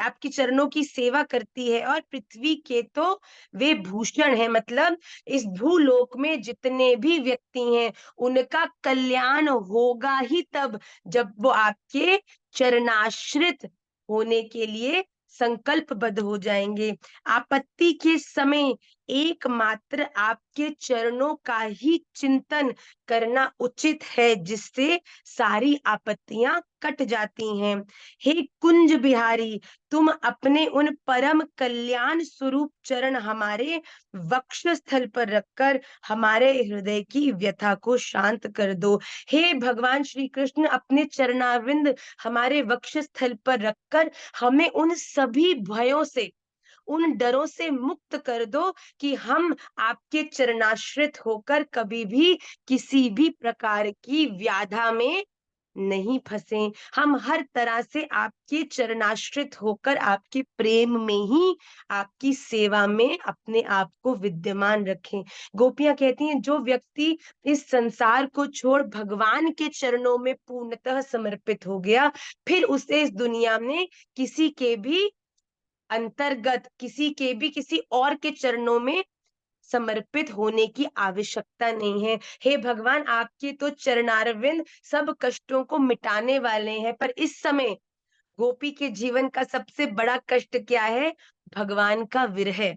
आपकी चरणों की सेवा करती है और पृथ्वी के तो वे भूषण है। मतलब इस भूलोक में जितने भी व्यक्ति हैं उनका कल्याण होगा ही तब जब वो आपके चरणाश्रित होने के लिए संकल्पबद्ध हो जाएंगे। आपत्ति के समय एकमात्र आपके चरणों का ही चिंतन करना उचित है, जिससे सारी आपत्तियां कट जाती हैं। हे कुंज बिहारी, तुम अपने उन परम कल्याण स्वरूप चरण हमारे वक्षस्थल पर रखकर हमारे हृदय की व्यथा को शांत कर दो। हे भगवान श्री कृष्ण, अपने चरणारविंद हमारे वक्षस्थल पर रखकर हमें उन सभी भयों से, उन डरों से मुक्त कर दो कि हम आपके चरणाश्रित होकर कभी भी किसी भी प्रकार की व्याधा में नहीं फंसे, हम हर तरह से आपके चरणाश्रित होकर आपके प्रेम में ही, आपकी सेवा में अपने आप को विद्यमान रखें। गोपियां कहती हैं जो व्यक्ति इस संसार को छोड़ भगवान के चरणों में पूर्णतः समर्पित हो गया, फिर उसे इस दुनिया में किसी के भी अंतर्गत, किसी और के चरणों में समर्पित होने की आवश्यकता नहीं है। हे भगवान, आपके तो चरणारविंद सब कष्टों को मिटाने वाले हैं, पर इस समय गोपी के जीवन का सबसे बड़ा कष्ट क्या है? भगवान का विरह।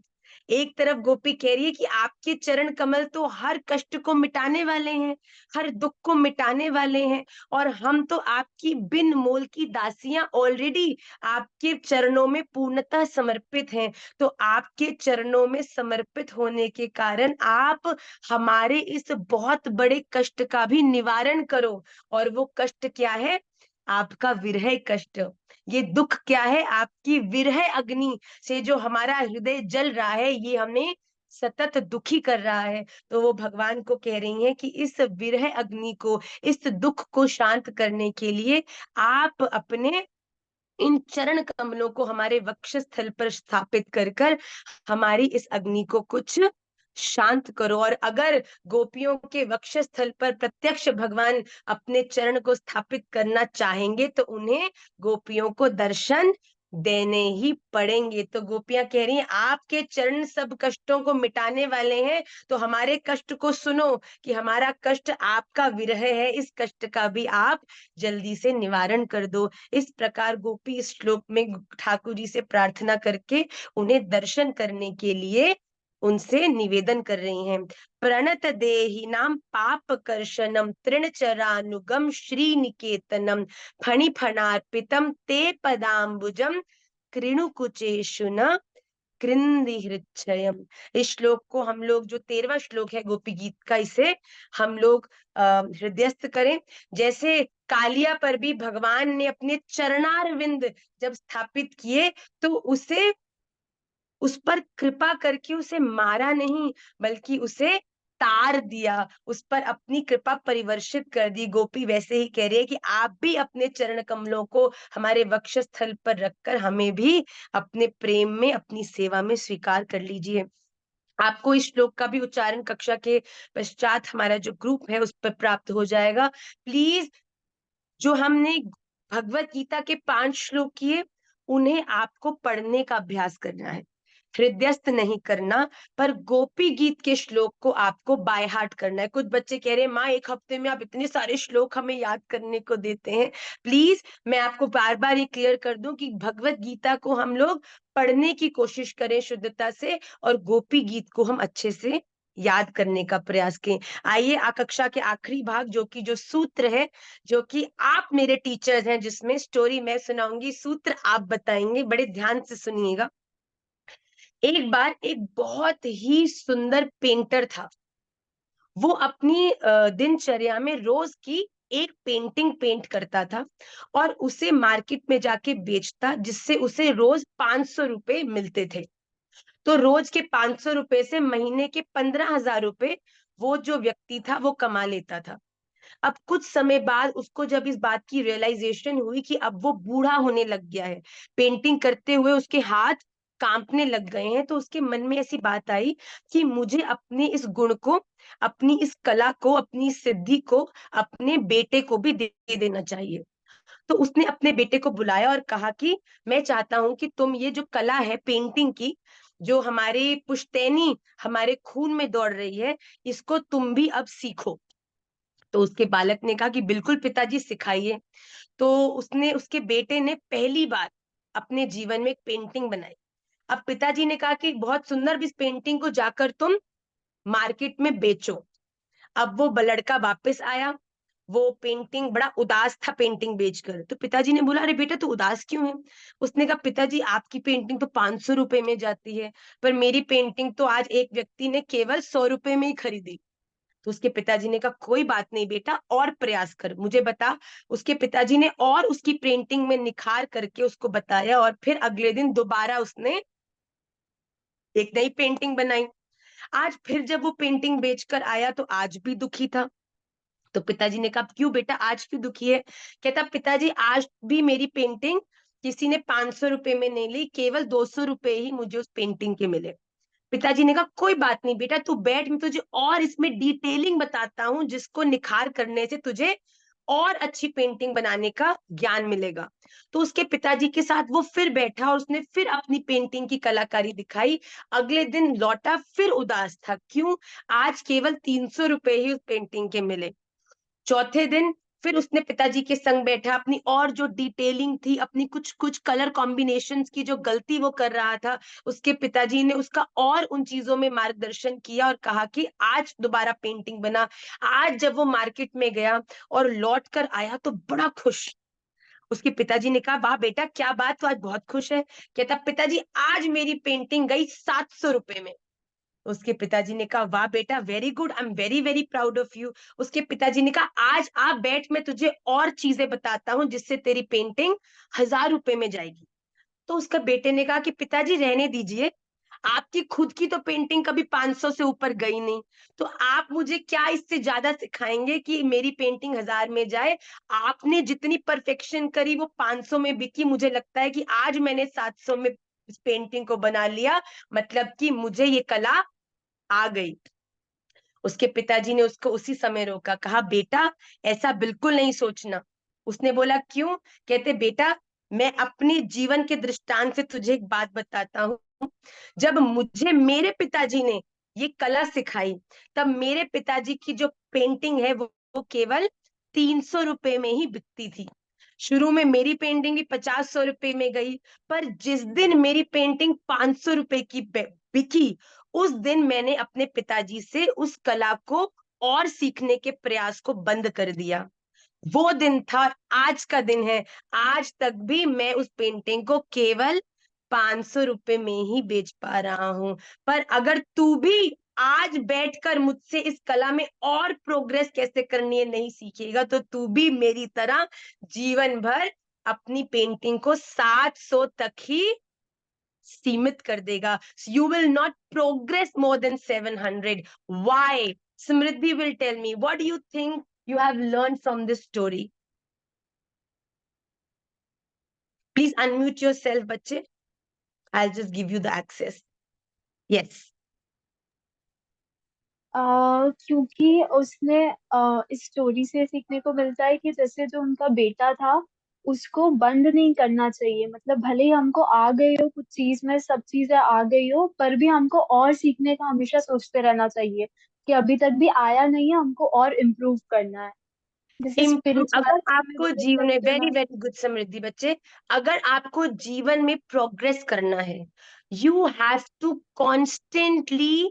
एक तरफ गोपी कह रही है कि आपके चरण कमल तो हर कष्ट को मिटाने वाले हैं, हर दुख को मिटाने वाले हैं, और हम तो आपकी बिन मोल की दासियां ऑलरेडी आपके चरणों में पूर्णतः समर्पित हैं। तो आपके चरणों में समर्पित होने के कारण आप हमारे इस बहुत बड़े कष्ट का भी निवारण करो। और वो कष्ट क्या है? आपका विरह कष्ट। ये दुख क्या है? आपकी विरह अग्नि से जो हमारा हृदय जल रहा है, ये हमें सतत दुखी कर रहा है। तो वो भगवान को कह रही हैं कि इस विरह अग्नि को, इस दुख को शांत करने के लिए आप अपने इन चरण कमलों को हमारे वक्षस्थल पर स्थापित कर कर हमारी इस अग्नि को कुछ शांत करो। और अगर गोपियों के वक्षस्थल पर प्रत्यक्ष भगवान अपने चरण को स्थापित करना चाहेंगे तो उन्हें गोपियों को दर्शन देने ही पड़ेंगे। तो गोपियां कह रही हैं आपके चरण सब कष्टों को मिटाने वाले हैं, तो हमारे कष्ट को सुनो कि हमारा कष्ट आपका विरह है, इस कष्ट का भी आप जल्दी से निवारण कर दो। इस प्रकार गोपी इस श्लोक में ठाकुर जी से प्रार्थना करके उन्हें दर्शन करने के लिए उनसे निवेदन कर रही हैं। प्रणत देहिनां पाप कर्शनम तृणचरानुगम श्री निकेतनम फणिफणार्पितम ते पदाम्बुजम कृणुकुचेषु न कृन्दिहृच्छयम। इस श्लोक को हम लोग, जो 13वां श्लोक है गोपी गीत का, इसे हम लोग हृदयस्थ करें। जैसे कालिया पर भी भगवान ने अपने चरणारविंद जब स्थापित किए तो उसे, उस पर कृपा करके उसे मारा नहीं, बल्कि उसे तार दिया, उस पर अपनी कृपा परिवर्षित कर दी। गोपी वैसे ही कह रही है कि आप भी अपने चरण कमलों को हमारे वक्षस्थल पर रखकर हमें भी अपने प्रेम में, अपनी सेवा में स्वीकार कर लीजिए। आपको इस श्लोक का भी उच्चारण कक्षा के पश्चात हमारा जो ग्रुप है उस पर प्राप्त हो जाएगा। प्लीज, जो हमने भगवत गीता के 5 श्लोक किए, उन्हें आपको पढ़ने का अभ्यास करना है, हृदयस्थ नहीं करना, पर गोपी गीत के श्लोक को आपको बाय हार्ट करना है। कुछ बच्चे कह रहे हैं माँ 1 हफ्ते में आप इतने सारे श्लोक हमें याद करने को देते हैं। प्लीज, मैं आपको बार बार ये क्लियर कर दूं कि भगवत गीता को हम लोग पढ़ने की कोशिश करें शुद्धता से, और गोपी गीत को हम अच्छे से याद करने का प्रयास करें। आइए कक्षा के आखिरी भाग, जो सूत्र है, जो कि आप मेरे टीचर्स हैं, जिसमें स्टोरी मैं सुनाऊंगी, सूत्र आप बताएंगे। बड़े ध्यान से सुनिएगा। एक बार एक बहुत ही सुंदर पेंटर था। वो अपनी दिनचर्या में रोज की एक पेंटिंग पेंट करता था और उसे मार्केट में जाके बेचता, जिससे उसे रोज 500 रुपए मिलते थे। तो रोज के 500 रुपए से महीने के 15,000 रुपए वो जो व्यक्ति था वो कमा लेता था। अब कुछ समय बाद उसको जब इस बात की रियलाइजेशन हुई कि अब वो बूढ़ा होने लग गया है, पेंटिंग करते हुए उसके हाथ कांपने लग गए हैं, तो उसके मन में ऐसी बात आई कि मुझे अपने इस गुण को, अपनी इस कला को, अपनी सिद्धि को अपने बेटे को भी दे देना चाहिए। तो उसने अपने बेटे को बुलाया और कहा कि मैं चाहता हूं कि तुम ये जो कला है पेंटिंग की, जो हमारी पुश्तैनी, हमारे खून में दौड़ रही है, इसको तुम भी अब सीखो। तो उसके बालक ने कहा कि बिल्कुल पिताजी, सिखाइए। तो उसके बेटे ने पहली बार अपने जीवन में एक पेंटिंग बनाई। अब पिताजी ने कहा कि बहुत सुंदर, इस पेंटिंग को जाकर तुम मार्केट में बेचो। अब वो लड़का वापस आया, वो पेंटिंग, बड़ा उदास था पेंटिंग बेचकर। तो पिताजी ने बोला, अरे बेटा तू उदास क्यों है? उसने कहा, पिताजी आपकी पेंटिंग तो 500 रुपए में जाती है, पर मेरी पेंटिंग तो आज एक व्यक्ति ने केवल 100 रुपए में ही खरीदी। तो उसके पिताजी ने कहा, कोई बात नहीं बेटा, और प्रयास कर, मुझे बता। उसके पिताजी ने और उसकी पेंटिंग में निखार करके उसको बताया, और फिर अगले दिन दोबारा उसने एक नई पेंटिंग बनाई। आज फिर जब वो पेंटिंग बेचकर आया तो आज भी दुखी था। तो पिताजी ने कहा क्यों बेटा, आज क्यों दुखी है? कहता पिताजी आज भी मेरी पेंटिंग किसी ने 500 रुपए में नहीं ली, केवल 200 रुपए ही मुझे उस पेंटिंग के मिले। पिताजी ने कहा कोई बात नहीं बेटा, तू बैठ, मैं तुझे और इसमें डिटेलिंग बताता हूँ, जिसको निखार करने से तुझे और अच्छी पेंटिंग बनाने का ज्ञान मिलेगा। तो उसके पिताजी के साथ वो फिर बैठा और उसने फिर अपनी पेंटिंग की कलाकारी दिखाई। अगले दिन लौटा फिर उदास था, क्यों? आज केवल 300 रुपए ही उस पेंटिंग के मिले। चौथे दिन फिर उसने पिताजी के संग बैठा, अपनी और जो डिटेलिंग थी, अपनी कुछ कुछ कलर कॉम्बिनेशंस की जो गलती वो कर रहा था, उसके पिताजी ने उसका और उन चीजों में मार्गदर्शन किया और कहा कि आज दोबारा पेंटिंग बना। आज जब वो मार्केट में गया और लौट कर आया तो बड़ा खुश। उसके पिताजी ने कहा वाह बेटा क्या बात, तो आज बहुत खुश है? कहता पिताजी आज मेरी पेंटिंग गई 700 रुपए में। उसके पिताजी ने कहा वाह बेटा, very good, I am very very proud of you. उसके पिताजी ने कहा आज आप बैठ, मैं तुझे और चीजें बताता हूँ जिससे तेरी पेंटिंग 1000 रुपए में जाएगी। तो उसका बेटे ने कहा कि पिताजी रहने दीजिए, आपकी खुद की तो पेंटिंग कभी 500 से ऊपर गई नहीं, तो आप मुझे क्या इससे ज्यादा सिखाएंगे कि मेरी पेंटिंग 1000 में जाए? आपने जितनी परफेक्शन करी वो 500 में बिकी, मुझे लगता है कि आज मैंने 700 में इस पेंटिंग को बना लिया, मतलब कि मुझे ये कला आ गई। उसके पिताजी ने उसको उसी समय रोका, कहा बेटा ऐसा बिल्कुल नहीं सोचना। उसने बोला क्यों? कहते बेटा मैं अपने जीवन के दृष्टांत से तुझे एक बात बताता हूँ। जब मुझे मेरे पिताजी ने ये कला सिखाई, तब मेरे पिताजी की जो पेंटिंग है वो केवल 300 रुपए में ही बिकती थी। शुरू में मेरी पेंटिंग भी 50-100 रुपए में गई, पर जिस दिन मेरी पेंटिंग 500 रुपए की बिकी, उस दिन मैंने अपने पिताजी से उस कला को और सीखने के प्रयास को बंद कर दिया। वो दिन था, आज का दिन है, आज तक भी मैं उस पेंटिंग को केवल 500 रुपए में ही बेच पा रहा हूं। पर अगर तू भी आज बैठकर मुझसे इस कला में और प्रोग्रेस कैसे करनी है नहीं सीखेगा, तो तू भी मेरी तरह जीवन भर अपनी पेंटिंग को 700 तक ही सीमित कर देगा। You will not progress more than 700. Why? Smriddhi will tell me. What do you think you have learned from this story? Please unmute yourself, बच्चे. I'll just give you the access. Yes. क्योंकि उसने इस स्टोरी से सीखने को मिलता है कि जैसे जो उनका बेटा था उसको बंद नहीं करना चाहिए। मतलब भले ही हमको आ गई हो कुछ चीज में, सब चीजें आ गई हो, पर भी हमको और सीखने का हमेशा सोचते रहना चाहिए कि अभी तक भी आया नहीं है, हमको और इम्प्रूव करना है। जैसे अगर स्पिरिचुअलिटी में आपको बोल जीवन में सकते वेरी हैं। वेरी गुड समृद्धि बच्चे, अगर आपको जीवन में प्रोग्रेस करना है, you have to constantly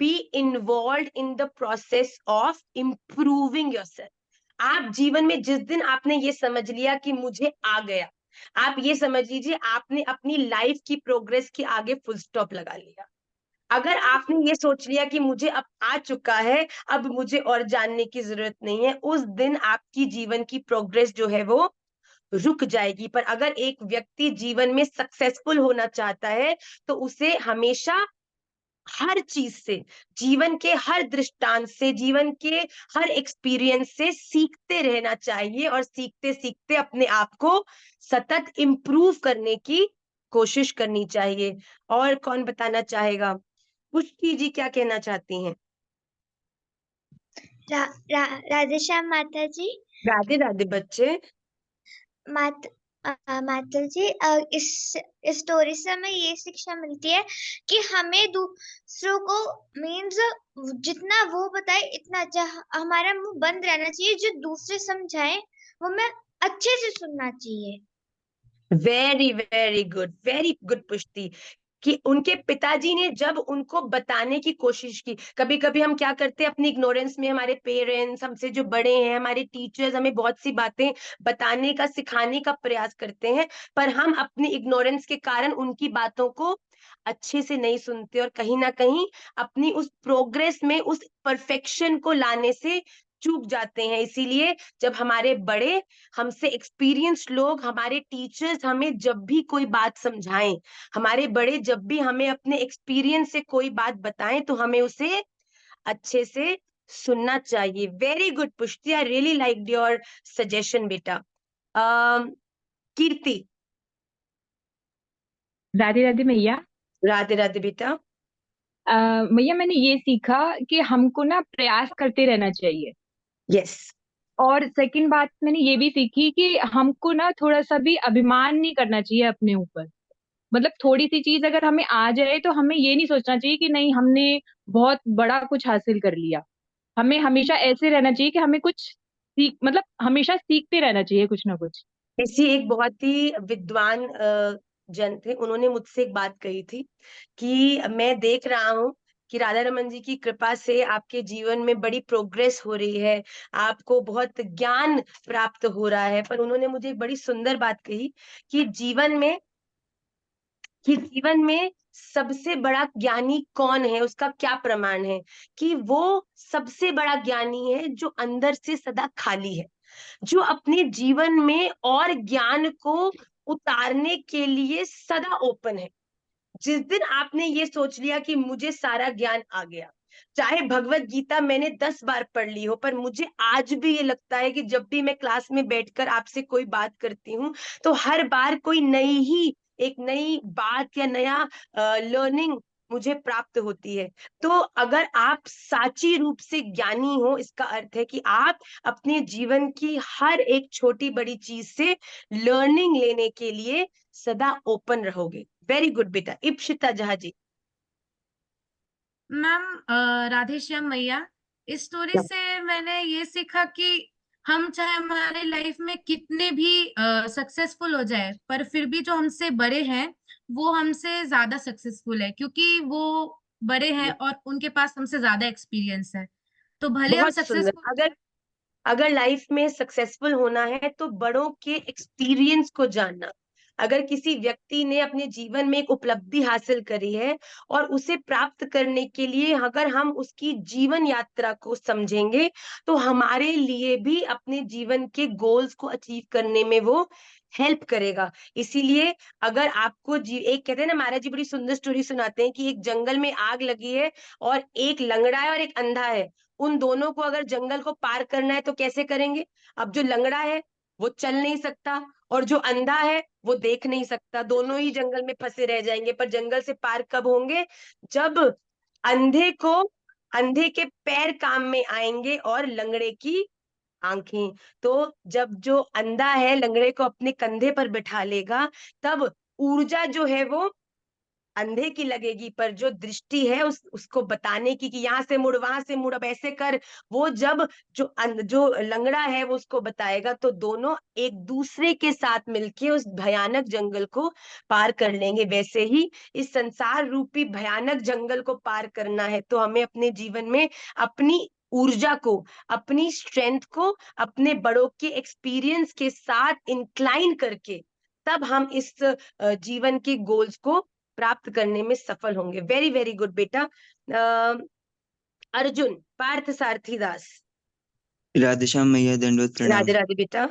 be involve in the process of improving yourself. आप जीवन में जिस दिन आपने ये समझ लिया कि मुझे आ गया, आप ये समझ लीजिए आपने अपनी लाइफ की प्रोग्रेस के आगे फुल स्टॉप लगा लिया। अगर आपने ये सोच लिया कि मुझे अब आ चुका है, अब मुझे और जानने की जरूरत नहीं है, उस दिन आपकी जीवन की प्रोग्रेस जो है वो रुक जाएगी। पर अगर एक व्यक्ति जीवन में सक्सेसफुल होना चाहता है, तो उसे हमेशा हर चीज से, जीवन के हर दृष्टांत से, जीवन के हर एक्सपीरियंस से सीखते रहना चाहिए और सीखते सीखते अपने आप को सतत इम्प्रूव करने की कोशिश करनी चाहिए। और कौन बताना चाहेगा? पुष्टि जी क्या कहना चाहती हैं? राधे श्याम माता जी। राधे राधे बच्चे। माता जी, इस स्टोरी से हमें ये शिक्षा मिलती है कि हमें दूसरों को मीन्स जितना वो बताए इतना अच्छा हमारा मुंह बंद रहना चाहिए। जो दूसरे समझाए वो हमें अच्छे से सुनना चाहिए। वेरी वेरी गुड पुष्टि, कि उनके पिताजी ने जब उनको बताने की कोशिश की। कभी कभी हम क्या करते हैं अपनी इग्नोरेंस में, हमारे पेरेंट्स, हमसे जो बड़े हैं, हमारे टीचर्स हमें बहुत सी बातें बताने का, सिखाने का प्रयास करते हैं, पर हम अपनी इग्नोरेंस के कारण उनकी बातों को अच्छे से नहीं सुनते और कहीं ना कहीं अपनी उस प्रोग्रेस में, उस परफेक्शन को लाने से चूक जाते हैं। इसीलिए जब हमारे बड़े, हमसे एक्सपीरियंस्ड लोग, हमारे टीचर्स हमें जब भी कोई बात समझाएं, हमारे बड़े जब भी हमें अपने एक्सपीरियंस से कोई बात बताएं, तो हमें उसे अच्छे से सुनना चाहिए। वेरी गुड पुष्टि, I really like your suggestion बेटा। कीर्ति। राधे राधे मैया। राधे राधे बेटा। मैया मैंने ये सीखा कि हमको ना प्रयास करते रहना चाहिए। यस। और सेकंड बात मैंने ये भी सीखी कि हमको ना थोड़ा सा भी अभिमान नहीं करना चाहिए अपने ऊपर। मतलब थोड़ी सी चीज अगर हमें आ जाए तो हमें ये नहीं सोचना चाहिए कि नहीं हमने बहुत बड़ा कुछ हासिल कर लिया। हमें हमेशा ऐसे रहना चाहिए कि हमें कुछ सीख मतलब हमेशा सीखते रहना चाहिए कुछ ना कुछ। ऐसी एक बहुत ही विद्वान जन थे, उन्होंने मुझसे एक बात कही थी कि मैं देख रहा हूँ कि राधा रमन जी की कृपा से आपके जीवन में बड़ी प्रोग्रेस हो रही है, आपको बहुत ज्ञान प्राप्त हो रहा है। पर उन्होंने मुझे एक बड़ी सुंदर बात कही कि जीवन में सबसे बड़ा ज्ञानी कौन है, उसका क्या प्रमाण है? कि वो सबसे बड़ा ज्ञानी है जो अंदर से सदा खाली है, जो अपने जीवन में और ज्ञान को उतारने के लिए सदा ओपन है। जिस दिन आपने ये सोच लिया कि मुझे सारा ज्ञान आ गया, चाहे भगवत गीता मैंने 10 बार पढ़ ली हो, पर मुझे आज भी ये लगता है कि जब भी मैं क्लास में बैठकर आपसे कोई बात करती हूँ तो हर बार कोई एक नई बात या नया लर्निंग मुझे प्राप्त होती है। तो अगर आप साची रूप से ज्ञानी हो, इसका अर्थ है कि आप अपने जीवन की हर एक छोटी बड़ी चीज से लर्निंग लेने के लिए सदा ओपन रहोगे। वेरी गुड बेटा। इप्शिता झा जी। मैम राधे श्याम मैया, इस स्टोरी से मैंने ये सीखा कि हम चाहे हमारे लाइफ में कितने भी सक्सेसफुल हो जाए, पर फिर भी जो हमसे बड़े हैं वो हमसे ज्यादा सक्सेसफुल है, क्योंकि वो बड़े हैं और उनके पास हमसे ज्यादा एक्सपीरियंस है। तो भले हम बहुत सुंदर। सक्सेसफुल अगर लाइफ में सक्सेसफुल होना है तो बड़ों के एक्सपीरियंस को जानना। अगर किसी व्यक्ति ने अपने जीवन में एक उपलब्धि हासिल करी है और उसे प्राप्त करने के लिए अगर हम उसकी जीवन यात्रा को समझेंगे तो हमारे लिए भी अपने जीवन के गोल्स को अचीव करने में वो हेल्प करेगा। इसीलिए अगर आपको एक कहते हैं ना, महाराज जी बड़ी सुंदर स्टोरी सुनाते हैं कि एक जंगल में आग लगी है और एक लंगड़ा है और एक अंधा है। उन दोनों को अगर जंगल को पार करना है तो कैसे करेंगे? अब जो लंगड़ा है वो चल नहीं सकता और जो अंधा है वो देख नहीं सकता, दोनों ही जंगल में फंसे रह जाएंगे। पर जंगल से पार कब होंगे? जब अंधे को अंधे के पैर काम में आएंगे और लंगड़े की आंखें। तो जब जो अंधा है लंगड़े को अपने कंधे पर बिठा लेगा, तब ऊर्जा जो है वो अंधे की लगेगी, पर जो दृष्टि है उसको बताने की कि यहाँ से मुड़, वहां से मुड़, अब ऐसे कर, वो जब जो लंगड़ा है वो उसको बताएगा तो दोनों एक दूसरे के साथ मिलके उस भयानक जंगल को पार कर लेंगे। वैसे ही इस संसार रूपी भयानक जंगल को पार करना है तो हमें अपने जीवन में अपनी ऊर्जा को, अपनी स्ट्रेंथ को अपने बड़ों के एक्सपीरियंस के साथ इंक्लाइन करके तब हम इस जीवन के गोल्स को प्राप्त करने में सफल होंगे। वेरी वेरी गुड बेटा। अर्जुन पार्थ सारथी दास। राधे श्याम मैया, दंडवत प्रणाम। राधे राधे बेटा।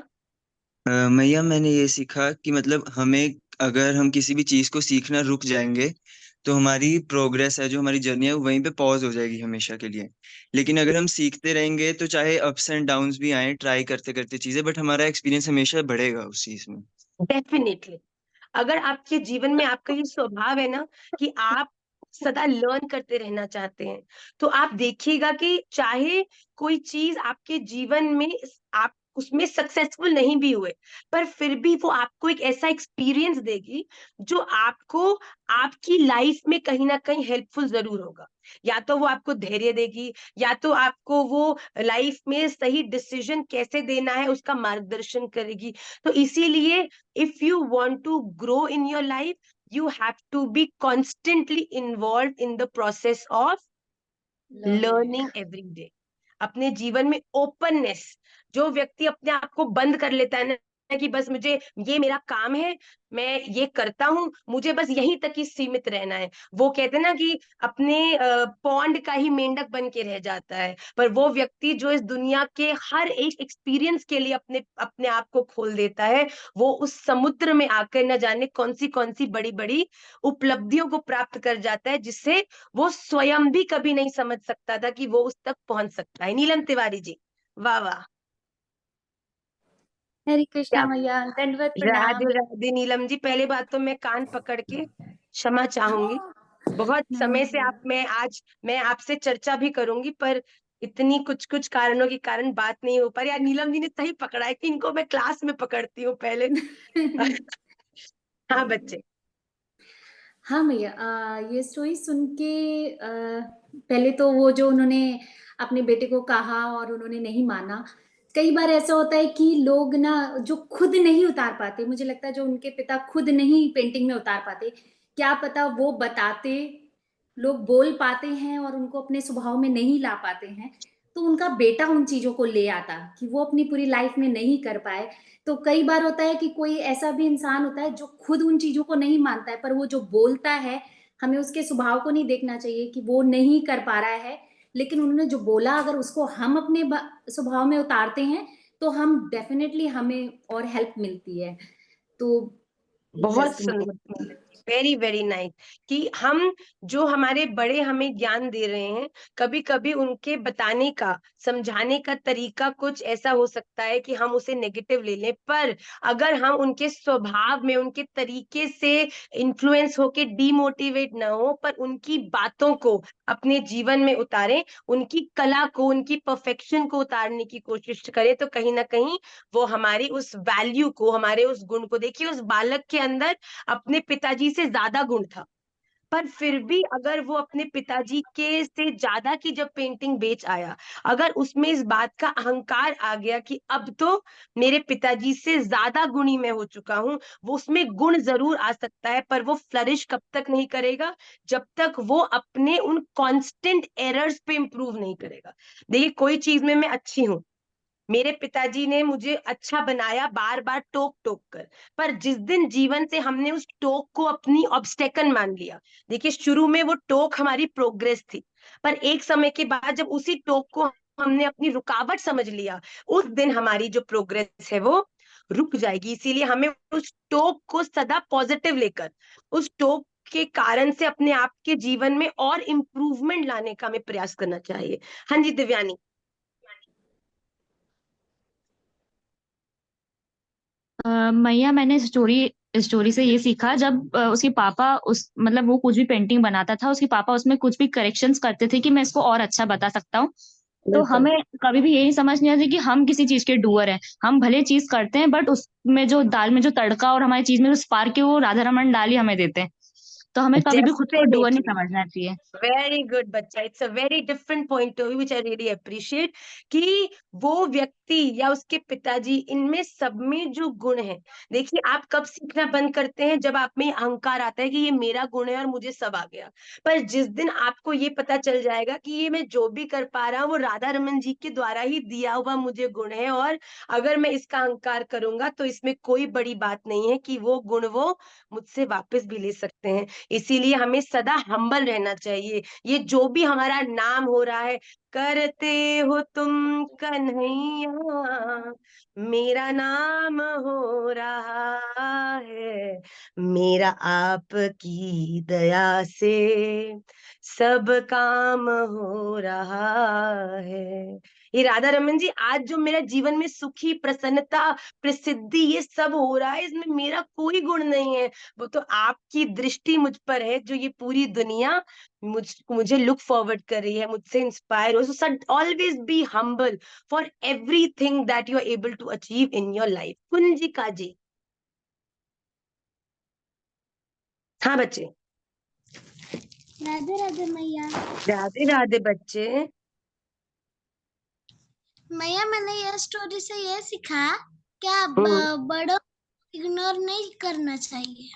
मैया मैंने ये सीखा कि मतलब हमें अगर हम किसी भी चीज को सीखना रुक जाएंगे तो हमारी प्रोग्रेस है, जो हमारी जर्नी है वो वहीं पे पॉज हो जाएगी हमेशा के लिए। लेकिन अगर हम सीखते रहेंगे तो चाहे अप्स एंड डाउन्स भी आए ट्राई करते करते चीजें, बट हमारा एक्सपीरियंस हमेशा बढ़ेगा उस चीज में। डेफिनेटली। अगर आपके जीवन में आपका ये स्वभाव है ना कि आप सदा लर्न करते रहना चाहते हैं, तो आप देखिएगा कि चाहे कोई चीज आपके जीवन में आप उसमें सक्सेसफुल नहीं भी हुए, पर फिर भी वो आपको एक ऐसा एक्सपीरियंस देगी जो आपको आपकी लाइफ में कहीं ना कहीं हेल्पफुल जरूर होगा। या तो वो आपको धैर्य देगी, या तो आपको वो लाइफ में सही डिसीजन कैसे देना है उसका मार्गदर्शन करेगी। तो इसीलिए if you want to grow in your life, you have to be constantly involved in the process of learning every day. अपने जीवन में ओपननेस, जो व्यक्ति अपने आप को बंद कर लेता है ना है कि बस मुझे ये मेरा काम है, मैं ये करता हूँ, मुझे बस यहीं तक ही सीमित रहना है। वो कहते हैं ना कि अपने पौंड का ही मेंढक बन के रह जाता है। पर वो व्यक्ति जो इस दुनिया के हर एक एक्सपीरियंस के लिए अपने अपने आप को खोल देता है, वो उस समुद्र में आकर न जाने कौन सी बड़ी बड़ी उपलब्धियों को प्राप्त कर जाता है, जिससे वो स्वयं भी कभी नहीं समझ सकता था कि वो उस तक पहुंच सकता है। नीलम तिवारी जी, वाह वाह। हरे क्या कृष्णा मैया, दंडवत राधे प्रणाम। राधे नीलम जी, पहले बात तो मैं कान पकड़ के क्षमा चाहूंगी। बहुत समय से मैं आपसे चर्चा भी करूंगी, पर इतनी कुछ कुछ कारणों के कारण बात नहीं हो पा रही। यार नीलम जी ने सही पकड़ा है कि इनको मैं क्लास में पकड़ती हूँ पहले। हाँ बच्चे। हाँ मैया, ये स्टोरी सुन के पहले तो वो जो उन्होंने अपने बेटे को कहा और उन्होंने नहीं माना। कई बार ऐसा होता है कि लोग ना जो खुद नहीं उतार पाते, मुझे लगता है जो उनके पिता खुद नहीं पेंटिंग में उतार पाते, क्या पता वो बताते, लोग बोल पाते हैं और उनको अपने स्वभाव में नहीं ला पाते हैं, तो उनका बेटा उन चीजों को ले आता कि वो अपनी पूरी लाइफ में नहीं कर पाए। तो कई बार होता है कि कोई ऐसा भी इंसान होता है जो खुद उन चीजों को नहीं मानता है, पर वो जो बोलता है, हमें उसके स्वभाव को नहीं देखना चाहिए कि वो नहीं कर पा रहा है, लेकिन उन्होंने जो बोला अगर उसको हम अपने स्वभाव में उतारते हैं तो हम डेफिनेटली हमें और हेल्प मिलती है। तो बहुत जस्ट सुंदर, वेरी वेरी नाइस। कि हम जो हमारे बड़े हमें ज्ञान दे रहे हैं, कभी कभी उनके बताने का समझाने का तरीका कुछ ऐसा हो सकता है कि हम उसे नेगेटिव ले लें, पर अगर हम उनके स्वभाव में उनके तरीके से इन्फ्लुएंस होके डीमोटिवेट ना हो, पर उनकी बातों को अपने जीवन में उतारें, उनकी कला को उनकी परफेक्शन को उतारने की कोशिश करें, तो कहीं ना कहीं वो हमारी उस वैल्यू को, हमारे उस गुण को, देखिए उस बालक के अंदर अपने पिताजी से ज्यादा गुण था, पर फिर भी अगर वो अपने पिताजी के से ज्यादा की जब पेंटिंग बेच आया, अगर उसमें इस बात का अहंकार आ गया कि अब तो मेरे पिताजी से ज्यादा गुणी मैं हो चुका हूं, वो उसमें गुण जरूर आ सकता है, पर वो फ्लरिश कब तक नहीं करेगा, जब तक वो अपने उन कांस्टेंट एरर्स पे इंप्रूव नहीं करेगा। देखिए कोई चीज में मैं अच्छी हूं, मेरे पिताजी ने मुझे अच्छा बनाया बार बार टोक टोक कर, पर जिस दिन जीवन से हमने उस टोक को अपनी ऑब्स्टेकल मान लिया, देखिए शुरू में वो टोक हमारी प्रोग्रेस थी, पर एक समय के बाद जब उसी टोक को हमने अपनी रुकावट समझ लिया, उस दिन हमारी जो प्रोग्रेस है वो रुक जाएगी। इसीलिए हमें उस टोक को सदा पॉजिटिव लेकर, उस टोक के कारण से अपने आप के जीवन में और इम्प्रूवमेंट लाने का हमें प्रयास करना चाहिए। हाँ जी दिव्यानी। मैया, मैंने स्टोरी से ये सीखा, जब उसके पापा उस मतलब वो कुछ भी पेंटिंग बनाता था, उसके पापा उसमें कुछ भी करेक्शंस करते थे कि मैं इसको और अच्छा बता सकता हूँ। तो बिल्कुल। हमें कभी भी यही समझ नहीं आती कि हम किसी चीज के डूअर हैं। हम भले चीज करते हैं, बट उसमें जो दाल में जो तड़का और हमारी चीज में जो स्पार्क है, वो राधा रमन डाल ही हमें देते हैं। तो हमें कभी भी खुद को डूअर नहीं डेफिनेटली, समझना चाहिए। वेरी गुड बच्चा, it's a very different point of view which I really appreciate. कि वो व्यक्ति या उसके पिताजी, इनमें सब में जो गुण है, देखिए आप कब सीखना बंद करते हैं, जब आप में अहंकार आता है कि ये मेरा गुण है और मुझे सब आ गया। पर जिस दिन आपको ये पता चल जाएगा कि ये मैं जो भी कर पा रहा हूँ वो राधा रमन जी के द्वारा ही दिया हुआ मुझे गुण है, और अगर मैं इसका अहंकार करूंगा तो इसमें कोई बड़ी बात नहीं है कि वो गुण वो मुझसे वापस भी ले सकते हैं। इसीलिए हमें सदा हम्बल रहना चाहिए। ये जो भी हमारा नाम हो रहा है, करते हो तुम कन्हैया, मेरा नाम हो रहा है, मेरा आपकी दया से सब काम हो रहा है। ये राधा रमन जी, आज जो मेरा जीवन में सुखी, प्रसन्नता, प्रसिद्धि, ये सब हो रहा है, इसमें मेरा कोई गुण नहीं है, वो तो आपकी दृष्टि मुझ पर है, जो ये पूरी दुनिया मुझे लुक फॉरवर्ड कर रही है, मुझसे इंस्पायर हो। So always be humble for everything that you are able to achieve in your life. Kunjika ji. हाँ बच्चे। राधे राधे मैया। राधे राधे बच्चे। मैया, मैंने यह स्टोरी से ये सीखा, क्या बड़ों इग्नोर नहीं करना चाहिए।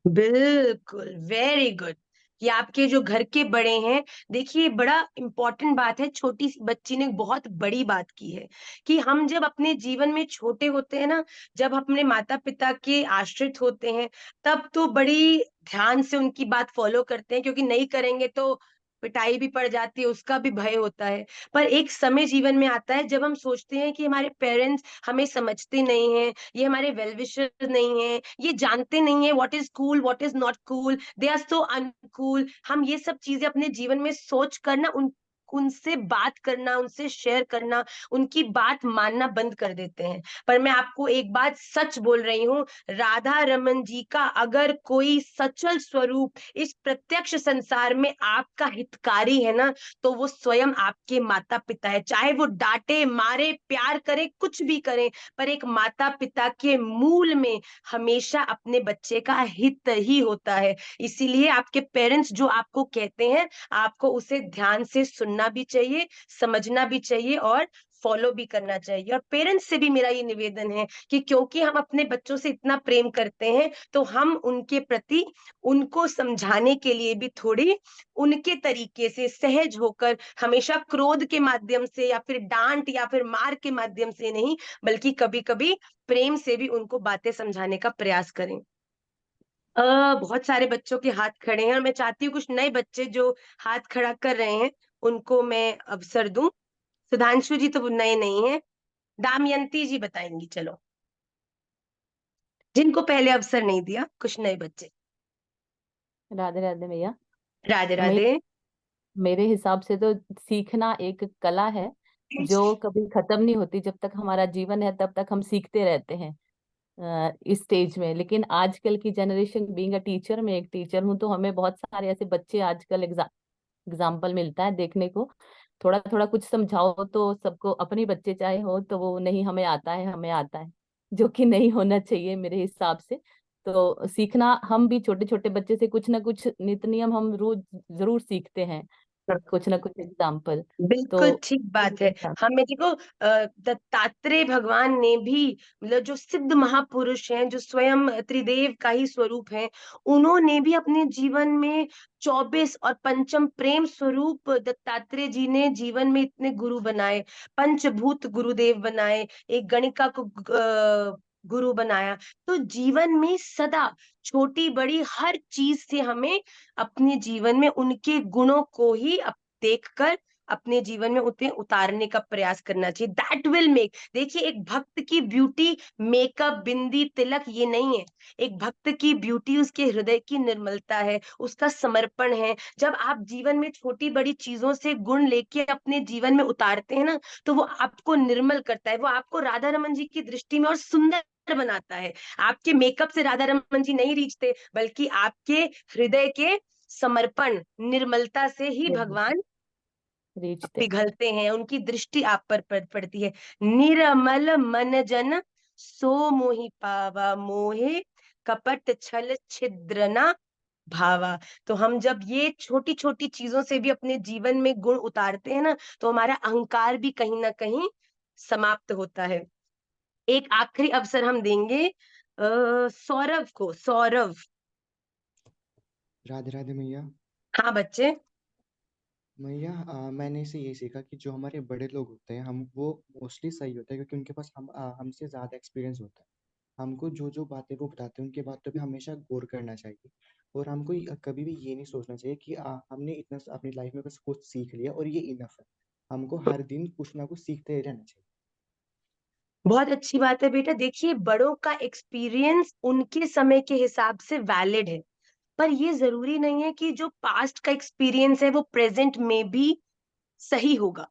बिल्कुल, वेरी गुड। या आपके जो घर के बड़े हैं। देखिए बड़ा इंपॉर्टेंट बात है, छोटी सी बच्ची ने बहुत बड़ी बात की है कि हम जब अपने जीवन में छोटे होते हैं ना, जब अपने माता पिता के आश्रित होते हैं, तब तो बड़ी ध्यान से उनकी बात फॉलो करते हैं, क्योंकि नहीं करेंगे तो पिटाई भी पड़ जाती है, उसका भी भय होता है। पर एक समय जीवन में आता है जब हम सोचते हैं कि हमारे पेरेंट्स हमें समझते नहीं हैं, ये हमारे वेल विशर नहीं हैं, ये जानते नहीं है what is cool what is not cool, they are so uncool. हम ये सब चीजें अपने जीवन में सोच कर ना उनसे बात करना, उनसे शेयर करना, उनकी बात मानना बंद कर देते हैं। पर मैं आपको एक बात सच बोल रही हूँ, राधा रमन जी का अगर कोई सचल स्वरूप इस प्रत्यक्ष संसार में आपका हितकारी है ना, तो वो स्वयं आपके माता पिता है। चाहे वो डांटे मारे प्यार करे कुछ भी करें, पर एक माता पिता के मूल में हमेशा अपने बच्चे का हित ही होता है। इसीलिए आपके पेरेंट्स जो आपको कहते हैं, आपको उसे ध्यान से सुनना भी चाहिए, समझना भी चाहिए और फॉलो भी करना चाहिए। और पेरेंट्स से भी मेरा ये निवेदन है कि क्योंकि हम अपने बच्चों से इतना प्रेम करते हैं, तो हम उनके प्रति उनको समझाने के लिए भी थोड़ी उनके तरीके से सहज होकर, हमेशा क्रोध के माध्यम से या फिर डांट या फिर मार के माध्यम से नहीं, बल्कि कभी कभी प्रेम से भी उनको बातें समझाने का प्रयास करें। बहुत सारे बच्चों के हाथ खड़े हैं और मैं चाहती हूँ कुछ नए बच्चे जो हाथ खड़ा कर रहे हैं उनको मैं अवसर दूं। सुधांशु जी तो नए नहीं है, दामयंती जी बताएंगी। चलो, जिनको पहले अवसर नहीं दिया, कुछ नए बच्चे। राधे राधे भैया। राधे मे, राधे। मेरे हिसाब से तो सीखना एक कला है जो कभी खत्म नहीं होती। जब तक हमारा जीवन है तब तक हम सीखते रहते हैं इस स्टेज में। लेकिन आजकल की जनरेशन, बीइंग अ टीचर, मैं एक टीचर हूँ, तो हमें बहुत सारे ऐसे बच्चे आजकल एग्जाम्पल मिलता है देखने को। थोड़ा थोड़ा कुछ समझाओ तो सबको, अपने बच्चे चाहे हो तो वो नहीं हमें आता है हमें आता है, जो कि नहीं होना चाहिए मेरे हिसाब से। तो सीखना, हम भी छोटे छोटे बच्चे से कुछ ना कुछ नित नियम हम रोज जरूर सीखते हैं, कुछ ना कुछ एग्जाम्पल। बिल्कुल तो ठीक बात है। हमें देखो, दत्तात्रेय भगवान ने भी, मतलब जो सिद्ध महापुरुष हैं, जो स्वयं त्रिदेव का ही स्वरूप है, उन्होंने भी अपने जीवन में 24 और पंचम प्रेम स्वरूप दत्तात्रेय जी ने जीवन में इतने गुरु बनाए, पंचभूत गुरुदेव बनाए, एक गणिका को गुरु बनाया। तो जीवन में सदा छोटी बड़ी हर चीज से हमें अपने जीवन में उनके गुणों को ही देखकर अपने जीवन में उतने उतारने का प्रयास करना चाहिए। दैट विल मेक, देखिए एक भक्त की ब्यूटी मेकअप बिंदी तिलक ये नहीं है। एक भक्त की ब्यूटी उसके हृदय की निर्मलता है, उसका समर्पण है। जब आप जीवन में छोटी बड़ी चीजों से गुण लेके अपने जीवन में उतारते हैं ना, तो वो आपको निर्मल करता है, वो आपको राधा रमन जी की दृष्टि में और सुंदर बनाता है। आपके मेकअप से राधा रमन जी नहीं रीझते, बल्कि आपके हृदय के समर्पण निर्मलता से ही भगवान पिघलते हैं, उनकी दृष्टि आप पर पड़ती है। निर्मल मन जन सो मोहि पावा, मोहे कपट छल छिद्र न भावा। तो हम जब ये छोटी छोटी चीजों से भी अपने जीवन में गुण उतारते हैं ना, तो हमारा अहंकार भी कहीं ना कहीं समाप्त होता है। एक आखिरी अवसर हम देंगे सौरभ को। सौरभ। राधे राधे मैया। हाँ बच्चे। मैया मैंने इसे ये सीखा कि जो हमारे बड़े लोग होते हैं, हम वो मोस्टली सही होते हैं, क्योंकि उनके पास हमसे ज़्यादा एक्सपीरियंस होता है। हमको जो जो बातें वो बताते हैं उनकी बातों पे हमेशा गौर करना चाहिए। और हमको कभी भी ये नहीं सोचना चाहिए कि हमने इतना अपनी लाइफ में बस कुछ सीख लिया और ये इनफ है। हमको हर दिन कुछ ना कुछ सीखते रहना चाहिए। बहुत अच्छी बात है बेटा। देखिए बड़ों का एक्सपीरियंस उनके समय के हिसाब से वैलिड है, पर ये जरूरी नहीं है कि जो पास्ट का एक्सपीरियंस है वो प्रेजेंट में भी सही होगा।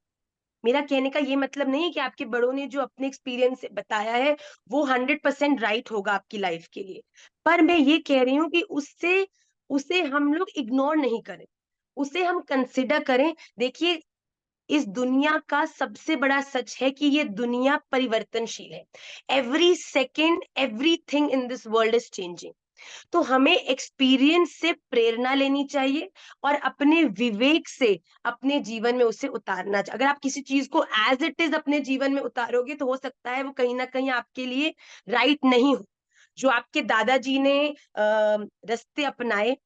मेरा कहने का ये मतलब नहीं है कि आपके बड़ों ने जो अपने एक्सपीरियंस से बताया है वो 100% राइट होगा आपकी लाइफ के लिए। पर मैं ये कह रही हूँ कि उससे उसे हम लोग इग्नोर नहीं करें, उसे हम कंसिडर करें। देखिए इस दुनिया का सबसे बड़ा सच है कि ये दुनिया परिवर्तनशील है। Every second everything in this world is changing. तो हमें एक्सपीरियंस से प्रेरणा लेनी चाहिए और अपने विवेक से अपने जीवन में उसे उतारना चाहिए। अगर आप किसी चीज को एज इट इज अपने जीवन में उतारोगे तो हो सकता है वो कहीं ना कहीं आपके लिए राइट नहीं हो। जो आपके दादाजी ने रास्ते अपनाए,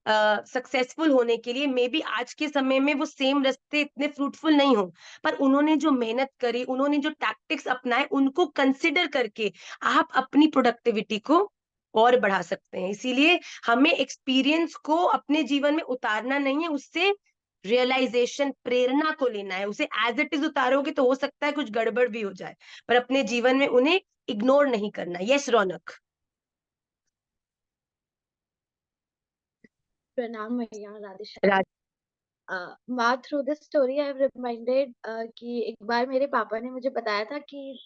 सक्सेसफुल होने के लिए, मे बी आज के समय में वो सेम रास्ते इतने फ्रूटफुल नहीं हो, पर उन्होंने जो मेहनत करी, उन्होंने जो टैक्टिक्स अपनाए, उनको कंसिडर करके आप अपनी प्रोडक्टिविटी को और बढ़ा सकते हैं। इसीलिए हमें एक्सपीरियंस को अपने जीवन में उतारना नहीं है, उससे रियलाइजेशन, प्रेरणा को लेना है। उसे एज इट इज उतारोगे तो हो सकता है कुछ गड़बड़ भी हो जाए, पर अपने जीवन में उन्हें इग्नोर नहीं करना। यस रौनक। Pranam Maya, Radhisham. माँ through this story I have reminded कि एक बार मेरे पापा ने मुझे बताया था कि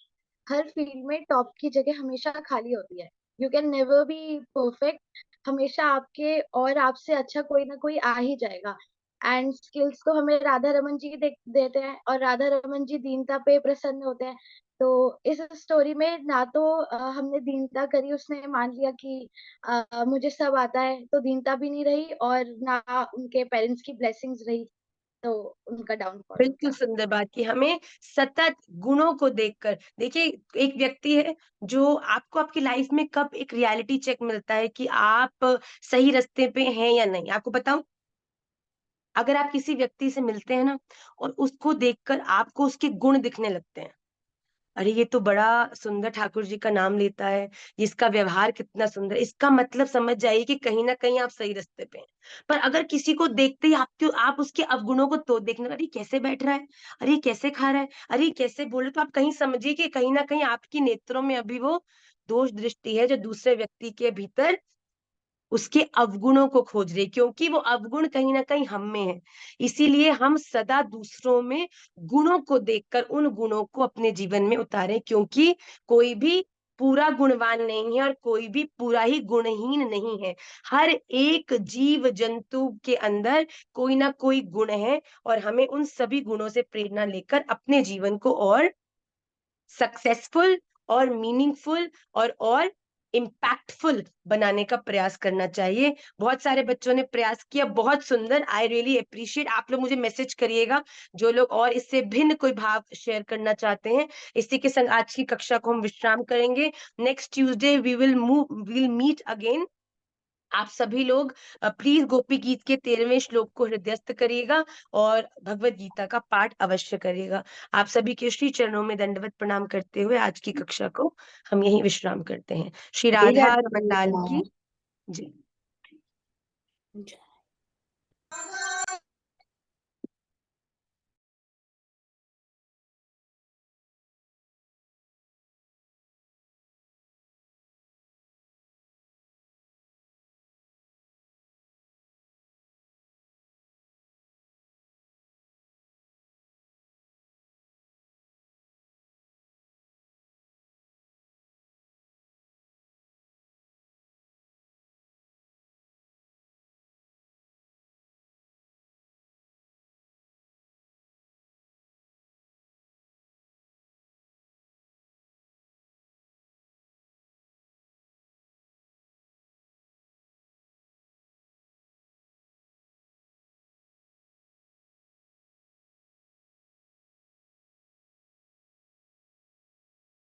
हर फील्ड में टॉप की जगह हमेशा खाली होती है। You can never be perfect, हमेशा आपके और आपसे अच्छा कोई ना कोई आ ही जाएगा। एंड स्किल्स तो हमें राधा रमन जी देते हैं, और राधा रमन जी दीनता पे प्रसन्न होते हैं। तो इस स्टोरी में ना तो हमने दीनता करी, उसने मान लिया कि मुझे सब आता है, तो दीनता भी नहीं रही, और ना उनके पेरेंट्स की ब्लेसिंग्स रही, तो उनका डाउनफॉल हो बिल्कुल गया। सुंदर बात की। हमें सतत गुणों को देखकर, देखिए एक व्यक्ति है जो आपको आपकी लाइफ में कब एक रियलिटी चेक मिलता है कि आप सही रास्ते पे हैं या नहीं। आपको बताऊं, अगर आप किसी व्यक्ति से मिलते हैं ना और उसको देखकर आपको उसके गुण दिखने लगते हैं, अरे ये तो बड़ा सुंदर ठाकुर जी का नाम लेता है, इसका व्यवहार कितना सुंदर, इसका मतलब समझ जाइए कि कहीं ना कहीं आप सही रास्ते पे हैं। पर अगर किसी को देखते ही आप उसके अवगुणों को तो देखने, अरे कैसे बैठ रहा है, अरे कैसे खा रहा है, अरे कैसे बोल रहे, तो आप कहीं समझिए कि कहीं ना कहीं आपकी नेत्रों में अभी वो दोष दृष्टि है जो दूसरे व्यक्ति के भीतर उसके अवगुणों को खोज रही, क्योंकि वो अवगुण कहीं ना कहीं हम में है। इसीलिए हम सदा दूसरों में गुणों को देखकर उन गुणों को अपने जीवन में उतारें, क्योंकि कोई भी पूरा गुणवान नहीं है और कोई भी पूरा ही गुणहीन नहीं है। हर एक जीव जंतु के अंदर कोई ना कोई गुण है, और हमें उन सभी गुणों से प्रेरणा लेकर अपने जीवन को और सक्सेसफुल और मीनिंगफुल और इम्पैक्टफुल बनाने का प्रयास करना चाहिए। बहुत सारे बच्चों ने प्रयास किया, बहुत सुंदर, आई रियली अप्रिशिएट। आप लोग मुझे मैसेज करिएगा जो लोग और इससे भिन्न कोई भाव शेयर करना चाहते हैं। इसी के संग आज की कक्षा को हम विश्राम करेंगे। Next Tuesday we will meet again. आप सभी लोग प्लीज गोपी गीत के 13वें श्लोक को हृदयस्थ करिएगा और भगवत गीता का पाठ अवश्य करिएगा। आप सभी के श्री चरणों में दंडवत प्रणाम करते हुए आज की कक्षा को हम यहीं विश्राम करते हैं। श्री राधा रमन लाल की जय।